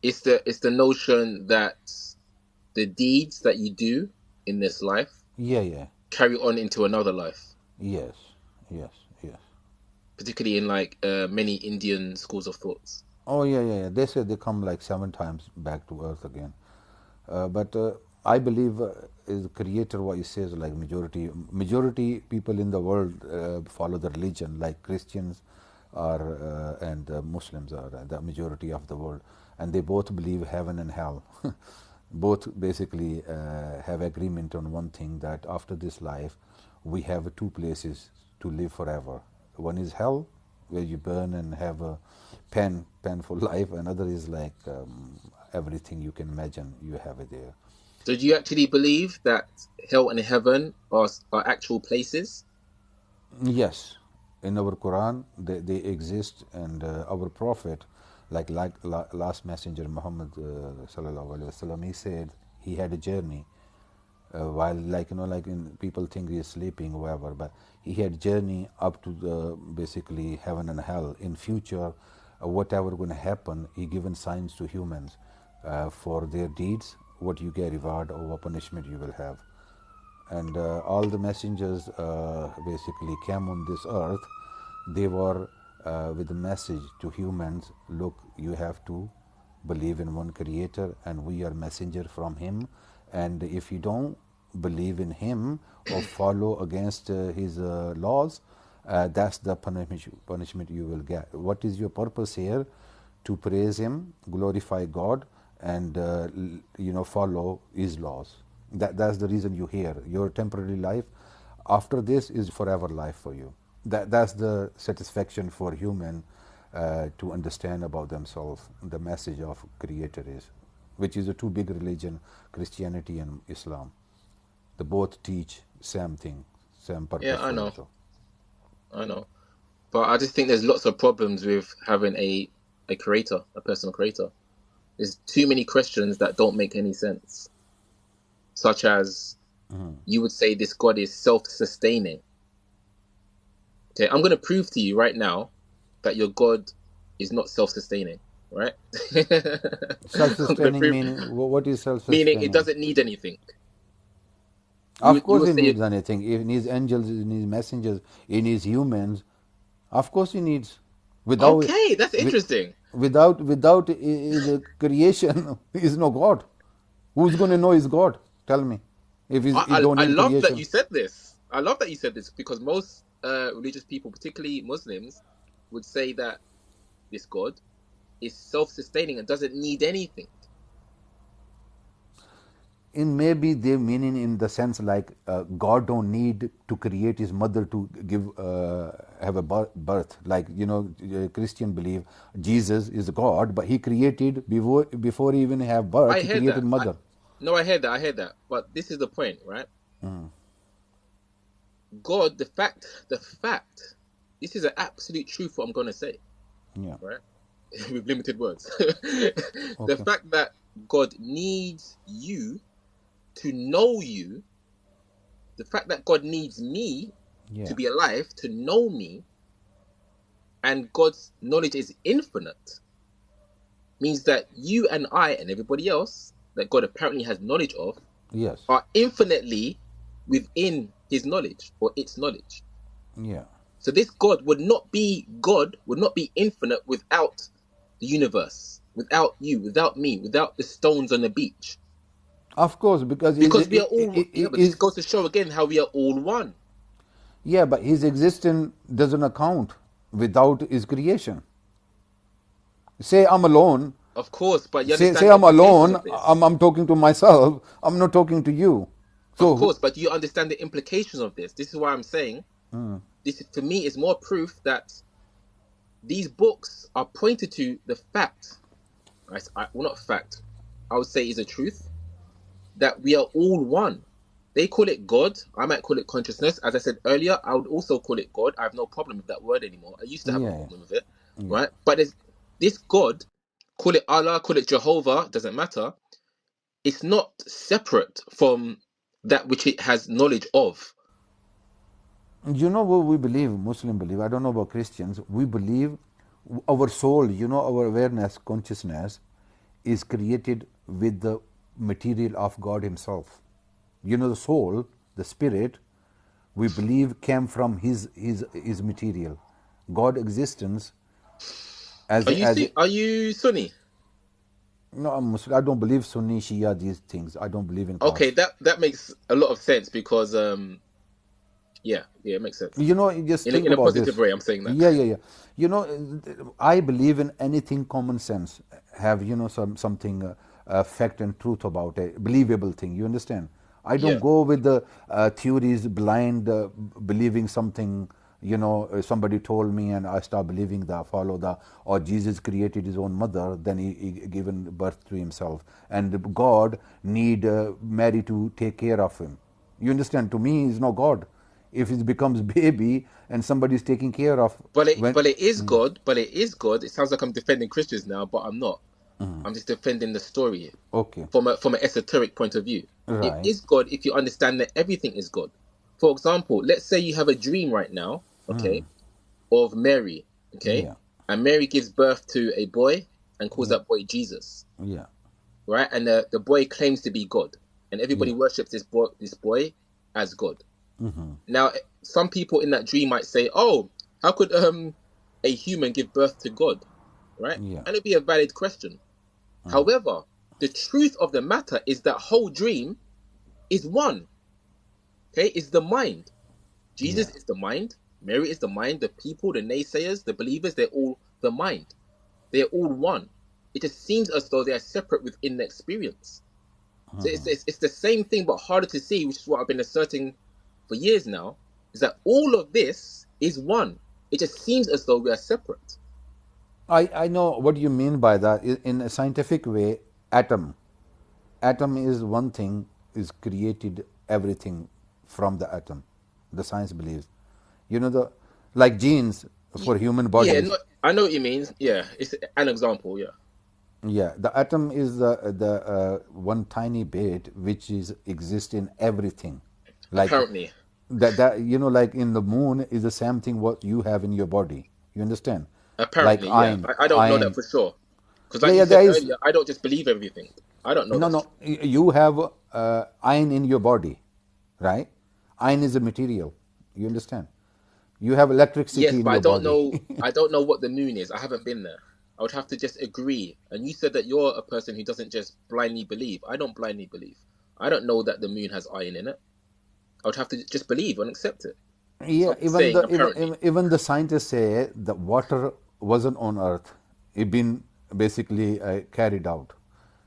it's the notion that the deeds that you do in this life yeah, yeah. carry on into another life, Yes, yes, yes. particularly in like many Indian schools of thoughts. Oh, yeah, yeah, yeah. They say they come like 7 times back to earth again. But I believe is creator, what he says, like majority people in the world follow the religion, like Christians are and Muslims are the majority of the world, and they both believe heaven and hell. Both basically have agreement on one thing, that after this life we have two places to live forever. One is hell, where you burn and have a painful life. Another is like everything you can imagine, you have it there. So do you actually believe that hell and heaven are actual places? Yes, in our Quran they exist, and our Prophet, last messenger Muhammad sallallahu alaihi wasallam, he said he had a journey while, like in, people think he is sleeping, whatever, but he had journey up to the basically heaven and hell. In future, whatever going to happen, he given signs to humans for their deeds, what you get reward or what punishment you will have. And all the messengers basically came on this earth. They were with a message to humans: look, you have to believe in one creator, and we are messenger from him. And if you don't believe in him or follow against his laws, that's the punishment you will get. What is your purpose here? To praise him, glorify God, and follow his laws. That's the reason you hear. Your temporary life after this is forever life for you. That's the satisfaction for human to understand about themselves. The message of creator is, which is a two big religion, Christianity and Islam. They both teach same thing, same Yeah, purpose I for know, it. I know. But I just think there's lots of problems with having a creator, a personal creator. There's too many questions that don't make any sense, such as you would say this God is self-sustaining. Okay, I'm going to prove to you right now that your God is not self-sustaining, right? I'm going to Self-sustaining prove, meaning, what is meaning it self-sustaining? doesn't need anything. Of You course would he say, needs anything. He needs angels, he needs messengers, he needs humans. Of course he needs. Without, okay, that's wi- interesting. without the creation, is no God. Who's going to know is God? Tell me. If he don't I need love that creation. you said this. I love that you said this because most religious people, particularly Muslims, would say that this God is self-sustaining and doesn't need anything. In maybe they meaning in the sense like God don't need to create his mother to give have a birth. Like Christian believe Jesus is God, but he created before he even have birth. I He heard created that. mother. No, I heard that. I heard that. But this is the point, right? God, the fact. This is an absolute truth. What I'm gonna say, Yeah. right? With limited words. The Okay. fact that God needs you to know you, the fact that God needs me to Yeah. be alive to know me, and God's knowledge is infinite, means that you and I and everybody else that God apparently has knowledge of Yes. are infinitely within his knowledge or its knowledge. Yeah. So this God, would not be infinite without the universe, without you, without me, without the stones on the beach. Of course, because Because we are all, yeah, but this is goes to show again how we are all one. yeah, but his existence doesn't account without his creation. Say I'm alone. Of course, but you Say understand the I'm implications alone. of this. I'm talking to myself. I'm not talking to you. Of So course, but you understand the implications of this. This is why I'm saying this for me is more proof that these books are pointed to the fact, well, not fact, I would say is a truth that we are all one. They call it God. I might call it consciousness. As I said earlier, I would also call it God. I have no problem with that word anymore. I used to have a Yeah, problem with it, yeah. right? But there's this God, call it Allah, call it Jehovah, doesn't matter. It's not separate from that which it has knowledge of. You know what we believe, Muslim believe, I don't know about Christians, we believe our soul, our awareness, consciousness is created with the material of God Himself. The soul, the spirit, we believe came from His material. God existence Are you as Are you Sunni? no, I'm Muslim. I don't believe Sunni, Shia, these things. I don't believe in Okay, caste. that makes a lot of sense because yeah, it makes sense. You just think In a about positive this. way, I'm saying that. Yeah. I believe in anything common sense have something fact and truth about a believable thing. You understand? I don't Yeah. go with the theories blind, believing something. Somebody told me and I start believing that, follow that. Or Jesus created his own mother, then he given birth to himself, and God need Mary to take care of him. You understand? To me, he's no God. If it becomes baby and somebody is taking care of when. But it is God. But it is God. It sounds like I'm defending Christians now, but I'm not. I'm just defending the story Okay, from an esoteric point of view. It right. is God if you understand that everything is God. For example, let's say you have a dream right now, okay, of Mary, okay, Yeah, and Mary gives birth to a boy and calls yeah, that boy Jesus, yeah, right? And the boy claims to be God, and everybody yeah. worships this boy as God. Now, some people in that dream might say, "Oh, how could a human give birth to God?" Right? Yeah, And it'd be a valid question. However, the truth of the matter is that whole dream is one. Okay, is the mind. yeah. Jesus is the mind. Mary is the mind. The people, the naysayers, the believers, they're all the mind. They're all one. It just seems as though they are separate within the experience. So it's the same thing, but harder to see, which is what I've been asserting for years now, is that all of this is one. It just seems as though we are separate. I know what you mean by that. In a scientific way, atom is one thing, is created everything from the atom. The science believes. The like genes for human Yeah, bodies. no, I know what you mean. Yeah, it's an example. Yeah, Yeah, the atom is the one tiny bit which is exist in everything, like apparently. like in the moon is the same thing what you have in your body. You understand? Like Apparently, yeah. iron, I don't know that iron. for sure. Because, Yeah, like you yeah. said There is earlier, I don't just believe everything. I don't know no, that's no. true. You have iron in your body, right? Iron is a material. You understand? You have Yes, electricity in but I your don't body. know. I don't know what the moon is. I haven't been there. I would have to just agree. And you said that you're a person who doesn't just blindly believe. I don't blindly believe. I don't know that the moon has iron in it. I would have to just believe and accept it. So Yeah, I'm just saying, apparently. even the scientists say the water wasn't on Earth; it been basically carried out,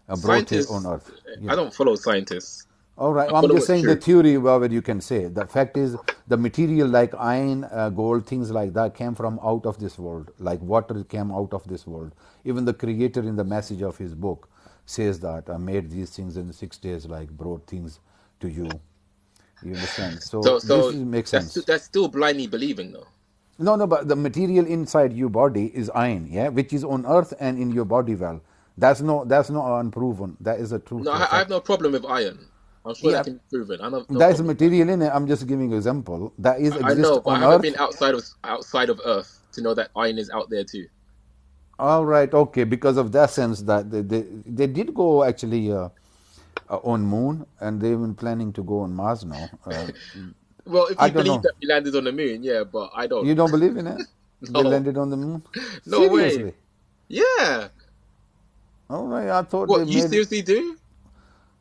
brought here on Scientists, Earth. I Yeah. don't follow scientists. All right. I I'm follow just what's saying the true. theory whatever you can say. The fact is, the material like iron, gold, things like that came from out of this world. Like water came out of this world. Even the creator in the message of his book says that I made these things in 6 days, like brought things to you. You understand? So this So is, makes sense. that's still blindly believing, though. No, no, but the material inside your body is iron, yeah, which is on earth and in your body well. That's no unproven. That is a true No, I have fact. no problem with iron. I'm sure that Yeah, can be proven. I have no that is problem with that. material in it. I'm just giving example. That is I exist know, but I on haven't been earth. outside of Earth to know that iron is out there too. All right, okay. Because of that sense, that they did go actually on moon, and they've been planning to go on Mars now. Well, if I you don't believe know. that we landed on the moon, yeah, but I don't. You don't believe in it? They No, landed on the moon. no way. Seriously? Yeah. All right. I thought they What, you made seriously do?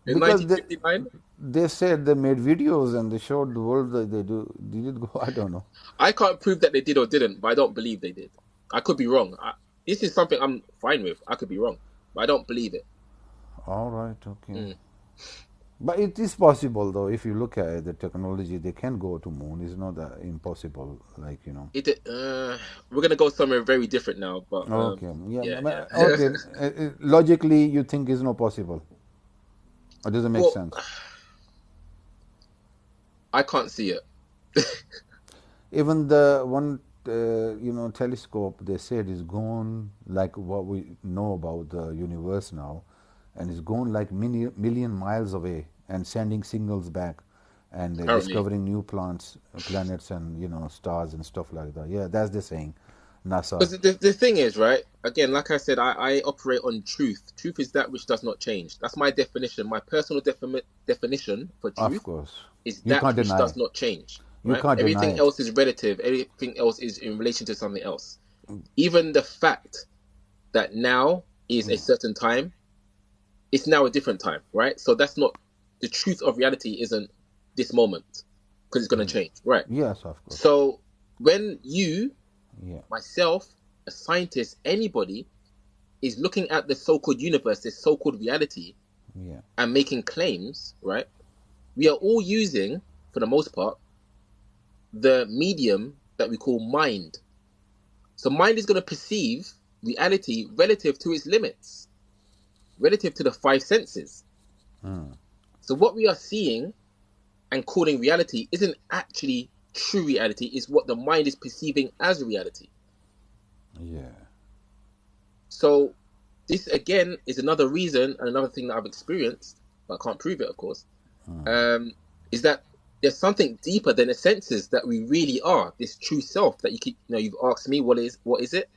In because 1959? they said they made videos and they showed the world that they do. Did it go? I don't know. I can't prove that they did or didn't, but I don't believe they did. I could be wrong. This is something I'm fine with. I could be wrong, but I don't believe it. All right, okay. Mm. But it is possible though. If you look at it, the technology, they can go to moon. It's not impossible. We're gonna go somewhere very different now, but Okay, yeah, yeah, okay. yeah. Logically, you think is not possible. Or does it make Well, sense? I can't see it. Even the one, telescope they said is gone like what we know about the universe now, and it's gone like million miles away and sending signals back, and Apparently, discovering new planets, and stars and stuff like that. Yeah, that's the saying, NASA. because the thing is, right? Again, like I said, I operate on truth. Truth is that which does not change. That's my definition. My personal definition for Of truth course, is you that can't which deny. does not change. You Right? can't deny Everything it. else is relative. Everything else is in relation to something else. Even the fact that now is a Yeah. certain time, it's now a different time, right? So that's not the truth of reality. Isn't this moment because it's going to change, right? Yes, of course. So when you, Yeah. myself, a scientist, anybody is looking at the so-called universe, this so-called reality, Yeah. and making claims, right? We are all using, for the most part, the medium that we call mind. So mind is going to perceive reality relative to its limits, relative to the five senses. So what we are seeing and calling reality isn't actually true reality, is what the mind is perceiving as reality. Yeah. So this again is another reason and another thing that I've experienced, but I can't prove it, of course, is that there's something deeper than the senses that we really are. This true self that you keep, you've asked me, what is it?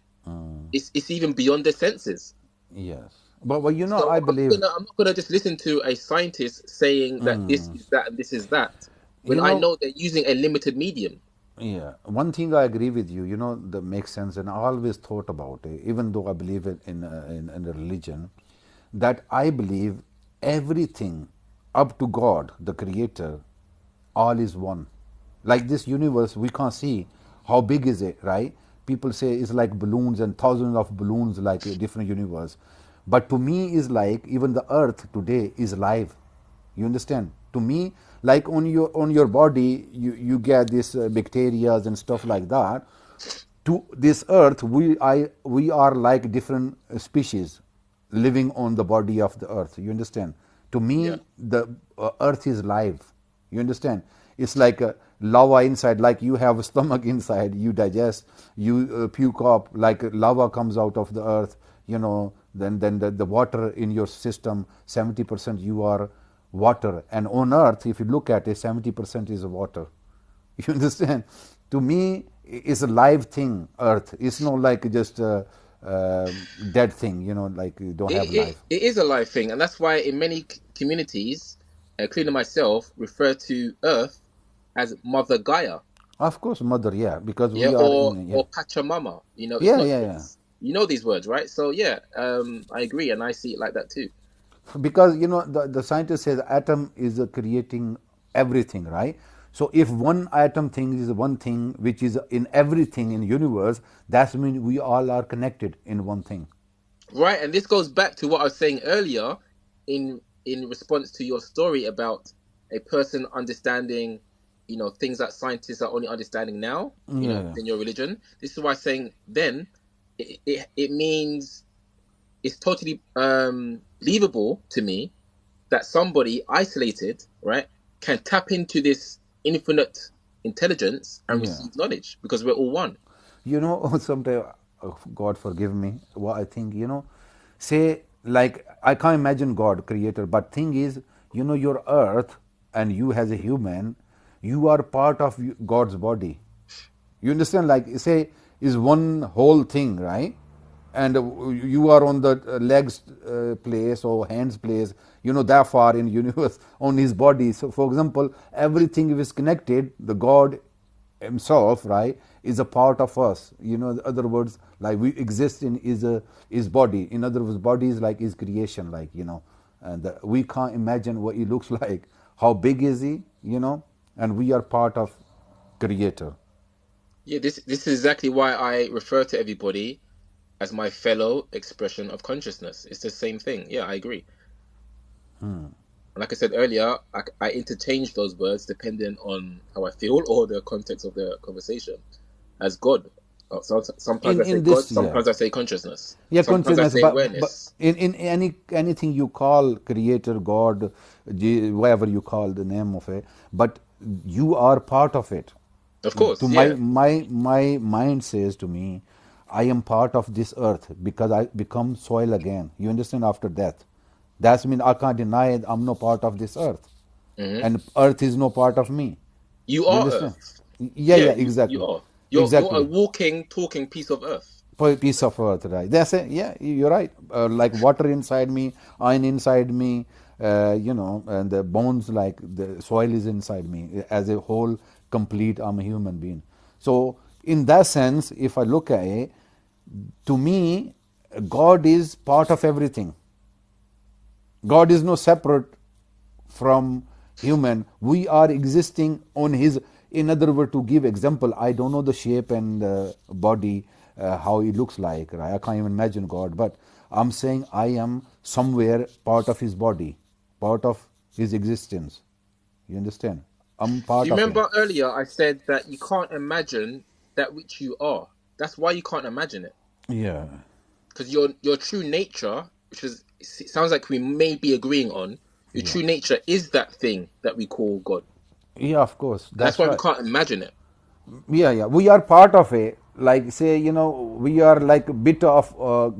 It's even beyond the senses. Yes. But I So believe. I'm not gonna just listen to a scientist saying that this is that and this is that when You I know, know they're using a limited medium. Yeah, one thing I agree with you. That makes sense, and I always thought about it, even though I believe in a religion, that I believe everything up to God, the Creator, all is one. Like this universe, we can't see how big is it, right? People say it's like balloons and thousands of balloons, like a different universe. But to me, is like even the Earth today is live. You understand? To me, like on your body, you get this bacteria and stuff like that. To this earth, we are like different species living on the body of the earth. You understand? To Yeah, me, the earth is live. You understand? It's like a lava inside, like you have a stomach inside, you digest, you puke up, like lava comes out of the earth. Then the water in your system, 70% you are water, and on earth, if you look at it, 70% is water. You understand? To me, it's a live thing. Earth. It's not like just a dead thing. Like you don't have life. it is a live thing, and that's why in many communities, including myself, refer to Earth as Mother Gaia, Of course, mother. Yeah, because yeah, we are in. Yeah, or Pachamama. It's yeah, not yeah, yeah. just these words, right? So yeah, I agree, and I see it like that too. Because the scientist says atom is creating everything, right? So if one atom thing is one thing which is in everything in universe, that means we all are connected in one thing. Right, and this goes back to what I was saying earlier in response to your story about a person understanding, things that scientists are only understanding now, Yeah. within your religion. This is why I'm saying then it means it's totally believable to me that somebody isolated, right, can tap into this infinite intelligence and Yeah. receive knowledge because we're all one. Sometimes, God forgive me, what I think, say, like, I can't imagine God, creator, but thing is, your earth and you as a human, you are part of God's body. You understand? Like, say, is one whole thing, right? And you are on the legs place or hands place, that far in universe on his body. So, for example, everything is connected. The God himself, right, is a part of us. In other words, like we exist in his body. In other words, body is like his creation, like and we can't imagine what he looks like. How big is he? And we are part of creator. Yeah, this is exactly why I refer to everybody as my fellow expression of consciousness. It's the same thing. Yeah, I agree. And like I said earlier, I interchange those words depending on how I feel or the context of the conversation as God. Oh, so, sometimes I say In God, this, yeah. sometimes I say consciousness, Yeah, sometimes I consciousness, say but awareness. in anything you call creator, God, whatever you call the name of it, but you are part of it. Of To course, my yeah. my my mind says to me, I am part of this earth because I become soil again. You understand? After death, that's mean I can't deny it. I'm no part of this earth, Hmm. and earth is no part of me. You You are understand? Earth. Yeah, Yeah, yeah, you exactly, are. You're a exactly. walking, talking piece of Earth. Piece of earth, right? That's it. Yeah, you're right. Like water inside me, iron inside me, and the bones, like the soil is inside me. As a whole, complete, I'm a human being. So, in that sense, if I look at it, to me, God is part of everything. God is no separate from human. We are existing on his. In other words, to give example, I don't know the shape and body, how he looks like, right? I can't even imagine God, but I'm saying I am somewhere part of his body, part of his existence. You understand? I'm Do part you of him. remember earlier I said that you can't imagine that which you are? That's why you can't imagine it. Yeah. Because your true nature, which is it sounds like we may be agreeing on, your Yeah. true nature is that thing that we call God. Yeah, of course, And that's that's why we right. can't imagine it. Yeah, yeah, we are part of it. Like say, we are like a bit of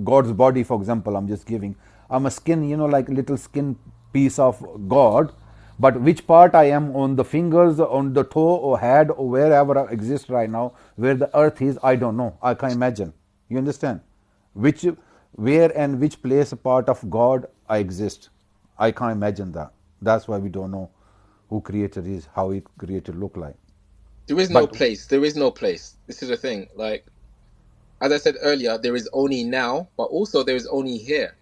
God's body. For example, I'm just giving, I'm a skin, like little skin piece of God. But which part I am, on the fingers, on the toe or head or wherever I exist right now, where the earth is, I don't know, I can't imagine. You understand? Which, where and which place, a part of God I exist, I can't imagine that. That's why we don't know who creator is, how he creator look like. There is no But place. There is no place. This is the thing. Like as I said earlier, there is only now, but also there is only here.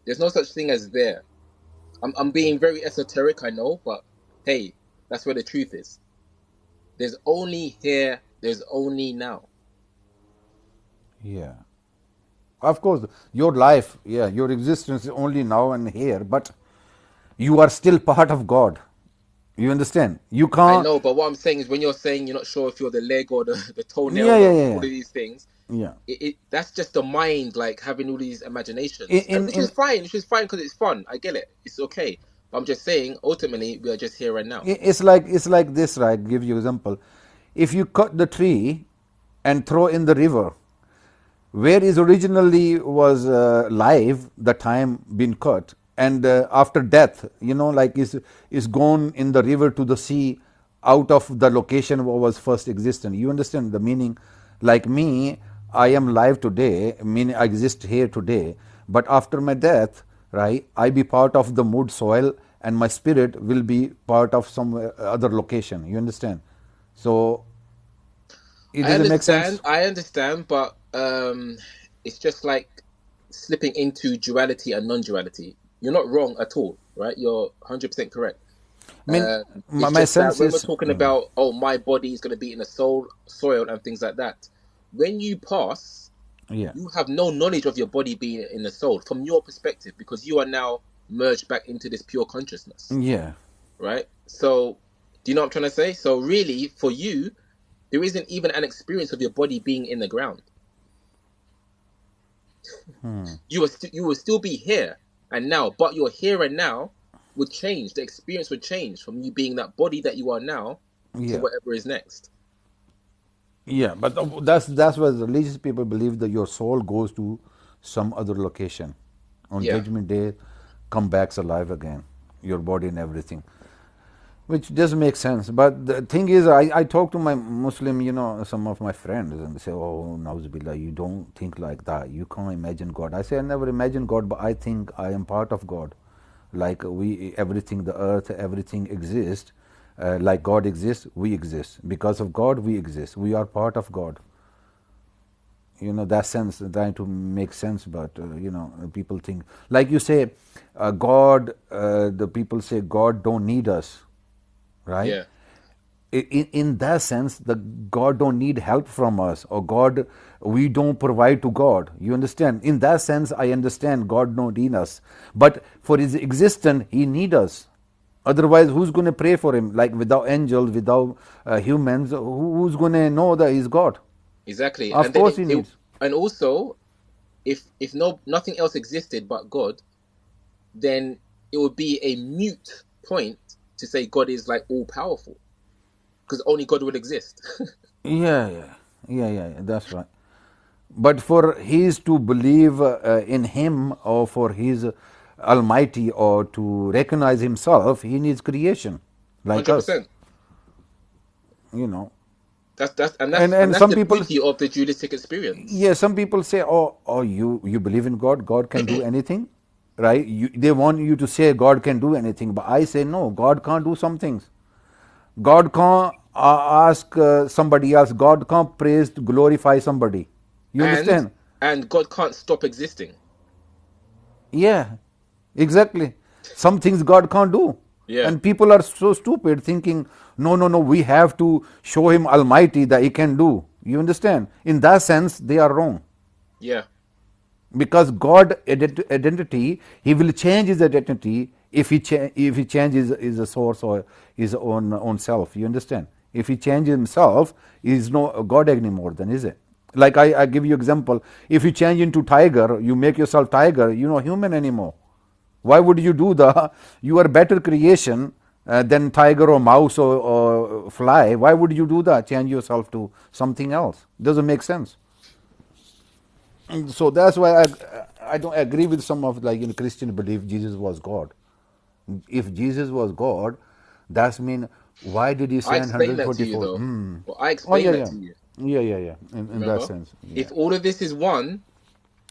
There's no such thing as there. I'm being very esoteric, I know, but hey, that's where the truth is. There's only here, there's only now. yeah, of course, your life, yeah, your existence is only now and here, but you are still part of God. You understand? You I can't. know, but what I'm saying is when you're saying you're not sure if you're the leg or the Yeah, toenail yeah, or yeah, all of yeah. these things, Yeah. that's just the mind like having all these In imaginations. And in, in which is fine because it's fun. I get it. It's okay. But I'm just saying, ultimately, we are just here and now. it's like this, right? Give you example. If you cut the tree and throw in the river, where is originally was live, the time been cut, and after death, like is gone in the river to the sea, out of the location what was first existent. You understand the meaning? Like me, I am live today, meaning I exist here today, but after my death, right, I be part of the mood soil, and my spirit will be part of some other location. You understand? So it doesn't make sense. I understand, but it's just like slipping into duality and non-duality. You're not wrong at all, right? You're 100% correct. I mean, my, It's my just that sense when we're is, talking about, oh, my body is going to be in the soil and things like that, when you pass, yeah. you have no knowledge of your body being in the soul from your perspective because you are now merged back into this pure consciousness, Yeah. right? So, do you know what I'm trying to say? So, really, for you, there isn't even an experience of your body being in the ground. You will still be here and now, but your here and now would change. The experience would change from you being that body that you are now to Yeah. whatever is next. Yeah, but that's what religious people believe, that your soul goes to some other location on Yeah. Judgment Day, come back alive again, your body and everything, which does make sense. But the thing is, I talk to my Muslim, some of my friends, and they say, "Oh, Nauzubillah, you don't think like that. You can't imagine God." I say, "I never imagine God, but I think I am part of God. Like everything, the earth, everything exists. Like God exists, we exist. Because of God, we exist. We are part of God." That sense, trying to make sense, but people think, like you say, God, the people say God don't need us, right? Yeah. In that sense, the God don't need help from us, or God, we don't provide to God. You understand? In that sense, I understand God don't need us, but for his existence, he need us. Otherwise, who's going to pray for him? Like without angels, without humans, who's going to know that he's God? Exactly. Of And then course he needs. and also if nothing else existed but God, then it would be a mute point to say God is like all powerful because only God would exist. Yeah, yeah, that's right. But for his to believe in him, or for his almighty, or to recognize himself, he needs creation, like us, 100%. you know. That's and And that's and and that's some the people, beauty of the dualistic experience. yeah, some people say, oh, you believe in God, God can do anything, right? They want you to say God can do anything, but I say no, God can't do some things. God can't ask somebody else. God can't praise, glorify somebody. You and understand? and God can't stop existing. Yeah, exactly. Some things God can't do. Yeah, And people are so stupid thinking, no, no, no, we have to show him Almighty that he can do. You understand? In that sense, they are wrong. yeah, Because God identity, he will change his identity if if he changes his source or his own self. You understand? If he changes himself, he is no God anymore. Then is it? Like I give you example. If you change into tiger, you make yourself tiger. You know human anymore. Why would you do the? You are better creation than tiger or mouse or fly. Why would you do that? Change yourself to something else. Doesn't make sense. So that's why I don't agree with some of like in Christian belief Jesus was God. If Jesus was God, that's mean why did he I send explained that to you 124? though. Well, I Oh yeah, explained that yeah, to you. yeah. In that Remember, sense, yeah. if all of this is one,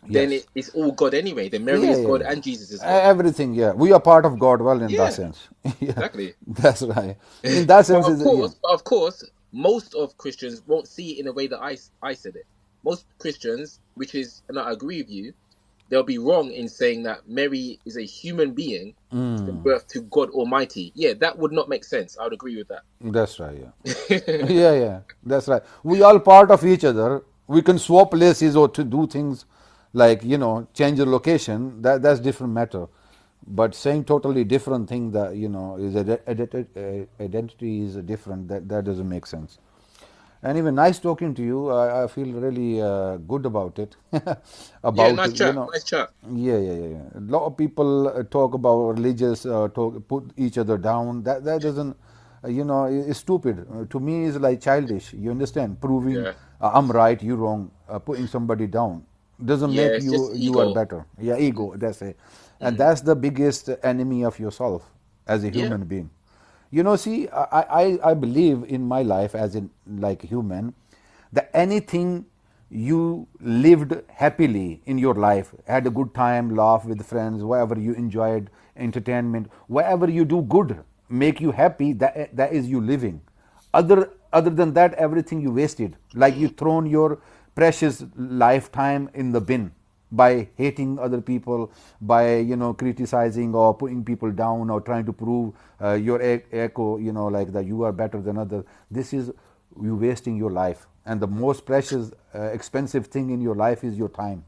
then Yes. it's all God anyway. Then Mary Yeah, is yeah, God yeah. and Jesus is God. Everything, yeah. We are part of God. Well, in that Yeah, sense, yeah, exactly. that's right. In that But sense, is yeah, of course, most of Christians won't see it in the way that I said it. Most Christians, which is, and I agree with you, they'll be wrong in saying that Mary is a human being giving birth to God Almighty. Yeah, that would not make sense. I would agree with that's right. Yeah. that. Yeah, yeah, that's right. We all part of each other. We can swap places or to do things like change the location. That's different matter. But saying totally different thing that is identity is different. That doesn't make sense. Anyway, nice talking to you. I feel really good about it. Yeah, About nice chat. Nice chat. yeah. A lot of people talk about religious, put each other down. That doesn't, it's stupid. To me, it's like childish. You understand? Proving Yeah. I'm right, you wrong. Putting somebody down doesn't Yeah, make it's just you are ego. better. Yeah, ego. That's it, and Mm. that's the biggest enemy of yourself as a Yeah. human being. See, I believe in my life as in like human, that anything you lived happily in your life, had a good time, laugh with friends, whatever you enjoyed, entertainment, whatever you do good, make you happy, that is you living. Other than that, everything you wasted, like you thrown your precious lifetime in the bin by hating other people, by criticizing or putting people down or trying to prove your echo, like that you are better than others. This is you wasting your life, and the most precious expensive thing in your life is your time.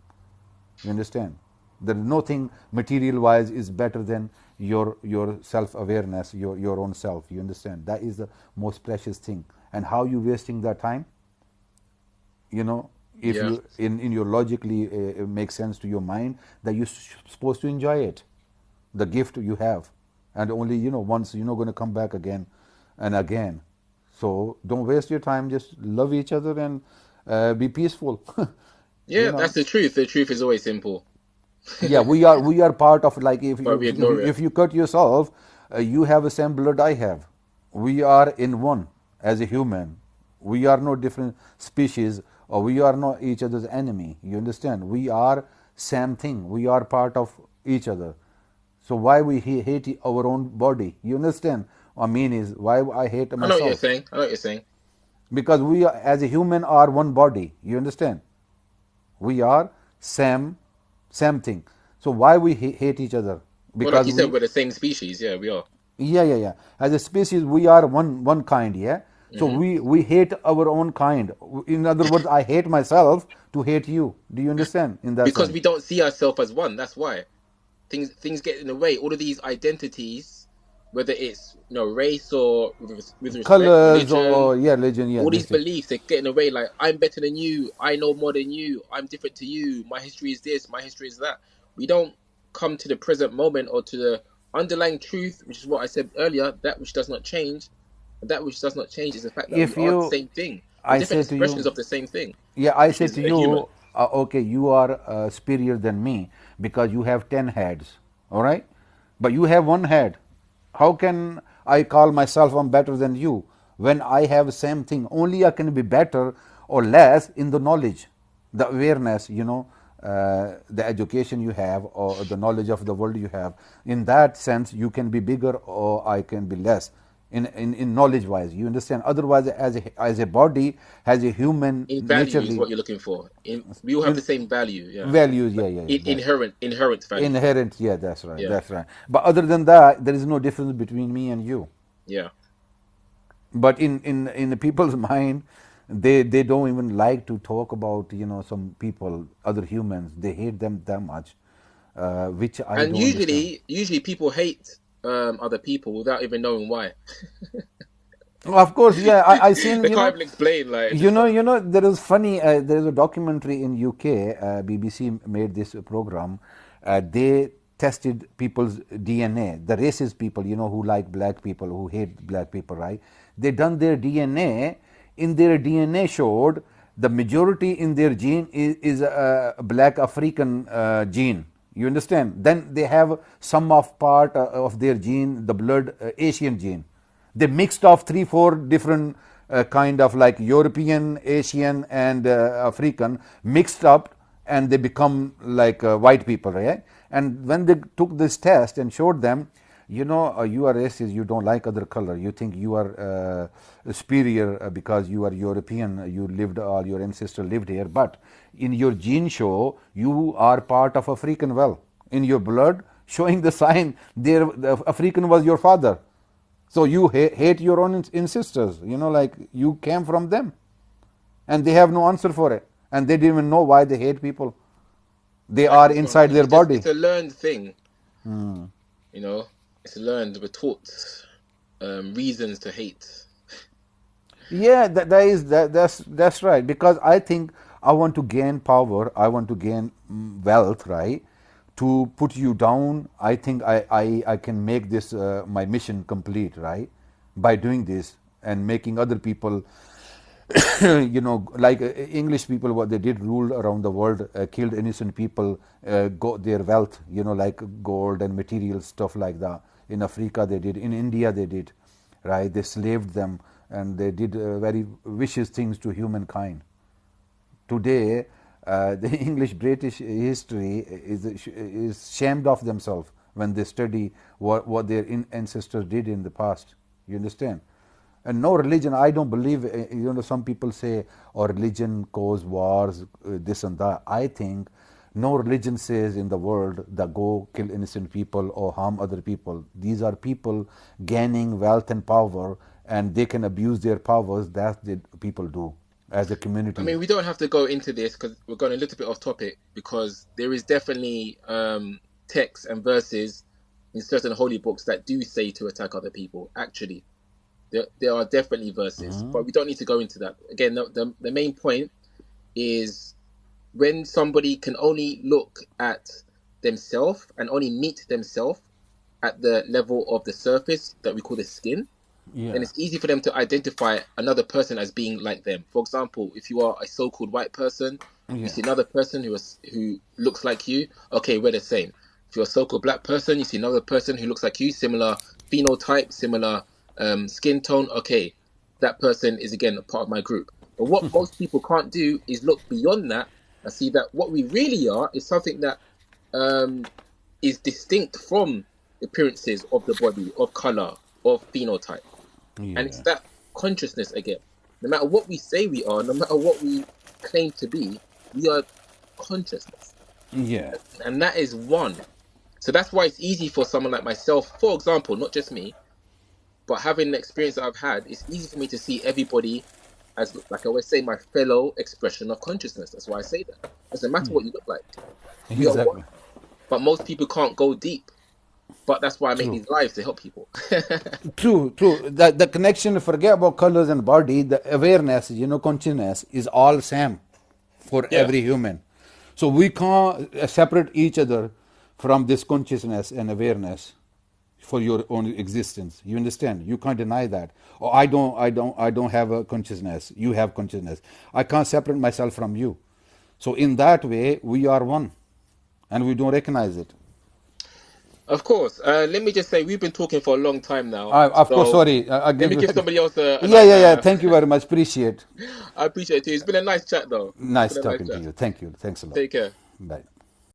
You understand? There is nothing material wise is better than your self awareness, your own self. You understand? That is the most precious thing. And how you wasting that time? If Yeah. you in your logically it makes sense to your mind that you're supposed to enjoy it, the gift you have, and only once you're not going to come back again and again. So don't waste your time, just love each other and be peaceful. you Yeah, know that's the truth. The truth is always simple. yeah, we are part of, like, if But we you if ignore you, it. if you cut yourself, you have the same blood I have. We are in one as a human. We are no different species, or we are not each other's enemy. You understand? We are same thing. We are part of each other. So why we hate our own body? You understand? I mean, is why I hate I know what you're myself, saying. I know what you're saying. because we are, as a human, are one body. You understand? We are same thing. So why we hate each other? Well, like Because you said, we, we're the same species. Yeah, we are. yeah. As a species, we are one kind. Yeah. So Hmm. we hate our own kind. In other words, I hate myself to hate you. Do you understand? In that Because sense. we don't see ourselves as one. That's why things get in the way. All of these identities whether it's race or with respect, Colors religion, or yeah, religion, yeah, all this these thing. beliefs, they're getting away. Like, I'm better than you, I know more than you, I'm different to you, my history is this, my history is that. We don't come to the present moment or to the underlying truth, which is what I said earlier, that which does not change. And that which does not change is the fact that we If are the you, same thing. We're I different say to expressions you, of the same thing, yeah, I which say is to a human. you, okay, you are superior than me because you have 10 heads, all right? But you have one head. How can I call myself I'm better than you when I have same thing? Only I can be better or less in the knowledge, the awareness, the education you have or the knowledge of the world you have. In that sense, you can be bigger or I can be less in knowledge wise, you understand. Otherwise, as a body has a human In value is naturally what you're looking for. We all have in the same value, yeah. values, Like, yeah, yeah, yeah, that's inherent value. inherent, yeah, that's right, Yeah, that's right. But other than that, there is no difference between me and you. yeah. But in the people's mind, they don't even like to talk about some people, other humans. They hate them that much, which I And don't understand. usually people hate other people without even knowing why. Oh, of course, yeah. I seen They can't even explain. Like, there is funny. There is a documentary in UK. BBC made this program. They tested people's DNA. The racist people, who like black people, who hate black people, right? They done their DNA. In their DNA showed the majority in their gene is a black African gene. You understand? Then they have some of part of their gene, the blood Asian gene. They mixed of 3 4 different kind of like European, Asian, and African mixed up, and they become like white people, right? And when they took this test and showed them, you are racist, you don't like other color, you think you are superior because you are European, you lived, all your ancestors lived here, but in your gene show you are part of African, well, in your blood showing the sign there, the African was your father. So you hate your own ancestors, like you came from them, and they have no answer for it, and they didn't even know why they hate people. They like are that's what I'm inside saying. their body. It's a learned thing, you know. It's learned. We're taught reasons to hate. Yeah, that's right. Because I think I want to gain power, I want to gain wealth, right? To put you down, I think I can make this my mission complete, right? By doing this and making other people like English people, what they did rule around the world, killed innocent people, go their wealth, like gold and material stuff like that. In Africa they did, in India they did, right? They slaved them, and they did very vicious things to humankind. Today, the English British history is shamed of themselves when they study what their ancestors did in the past. You understand? And no religion, I don't believe, some people say, or religion cause wars, this and that. I think no religion says in the world that go kill innocent people or harm other people. These are people gaining wealth and power, and they can abuse their powers. That's the people do as a I community. mean, we don't have to go into this because we're going a little bit off topic. Because there is definitely texts and verses in certain holy books that do say to attack other people. Actually, there are definitely verses, but we don't need to go into that. Again, the main point is when somebody can only look at themselves and only meet themselves at the level of the surface that we call the skin, then Yeah. it's easy for them to identify another person as being like them. For example, if you are a so-called white person, you Yeah. see another person who looks like you, okay, we're the same. If you're a so-called black person, you see another person who looks like you, similar phenotype, similar skin tone, okay, that person is again a part of my group. But what most people can't do is look beyond that and see that what we really are is something that um, is distinct from appearances of the body, of color, of phenotype. And it's Yeah. that consciousness again. No matter what we say we are, no matter what we claim to be, we are consciousness. Yeah. And that is one. So that's why it's easy for someone like myself, for example, not just me, but having the experience that I've had, it's easy for me to see everybody as, like I always say, my fellow expression of consciousness. That's why I say that. Doesn't matter what you look like. We are one. Exactly. But most people can't go deep. But that's why I make True. these lives to help people. True, true. The connection, forget about colors and body, the awareness, consciousness is all same for Yeah. every human. So we can't separate each other from this consciousness and awareness for your own existence. You understand? You can't deny that. Oh, I don't have a consciousness. You have consciousness. I can't separate myself from you. So in that way, we are one, and we don't recognize it. Of course. Let me just say we've been talking for a long time now. Of course, So sorry. I let give me you. give somebody else Yeah, yeah, yeah. Thank you very much. Appreciate. I appreciate it too. It's been a nice chat though. It's Nice been a nice talking to chat. you. Thank you. Thanks a lot. Take care. Bye.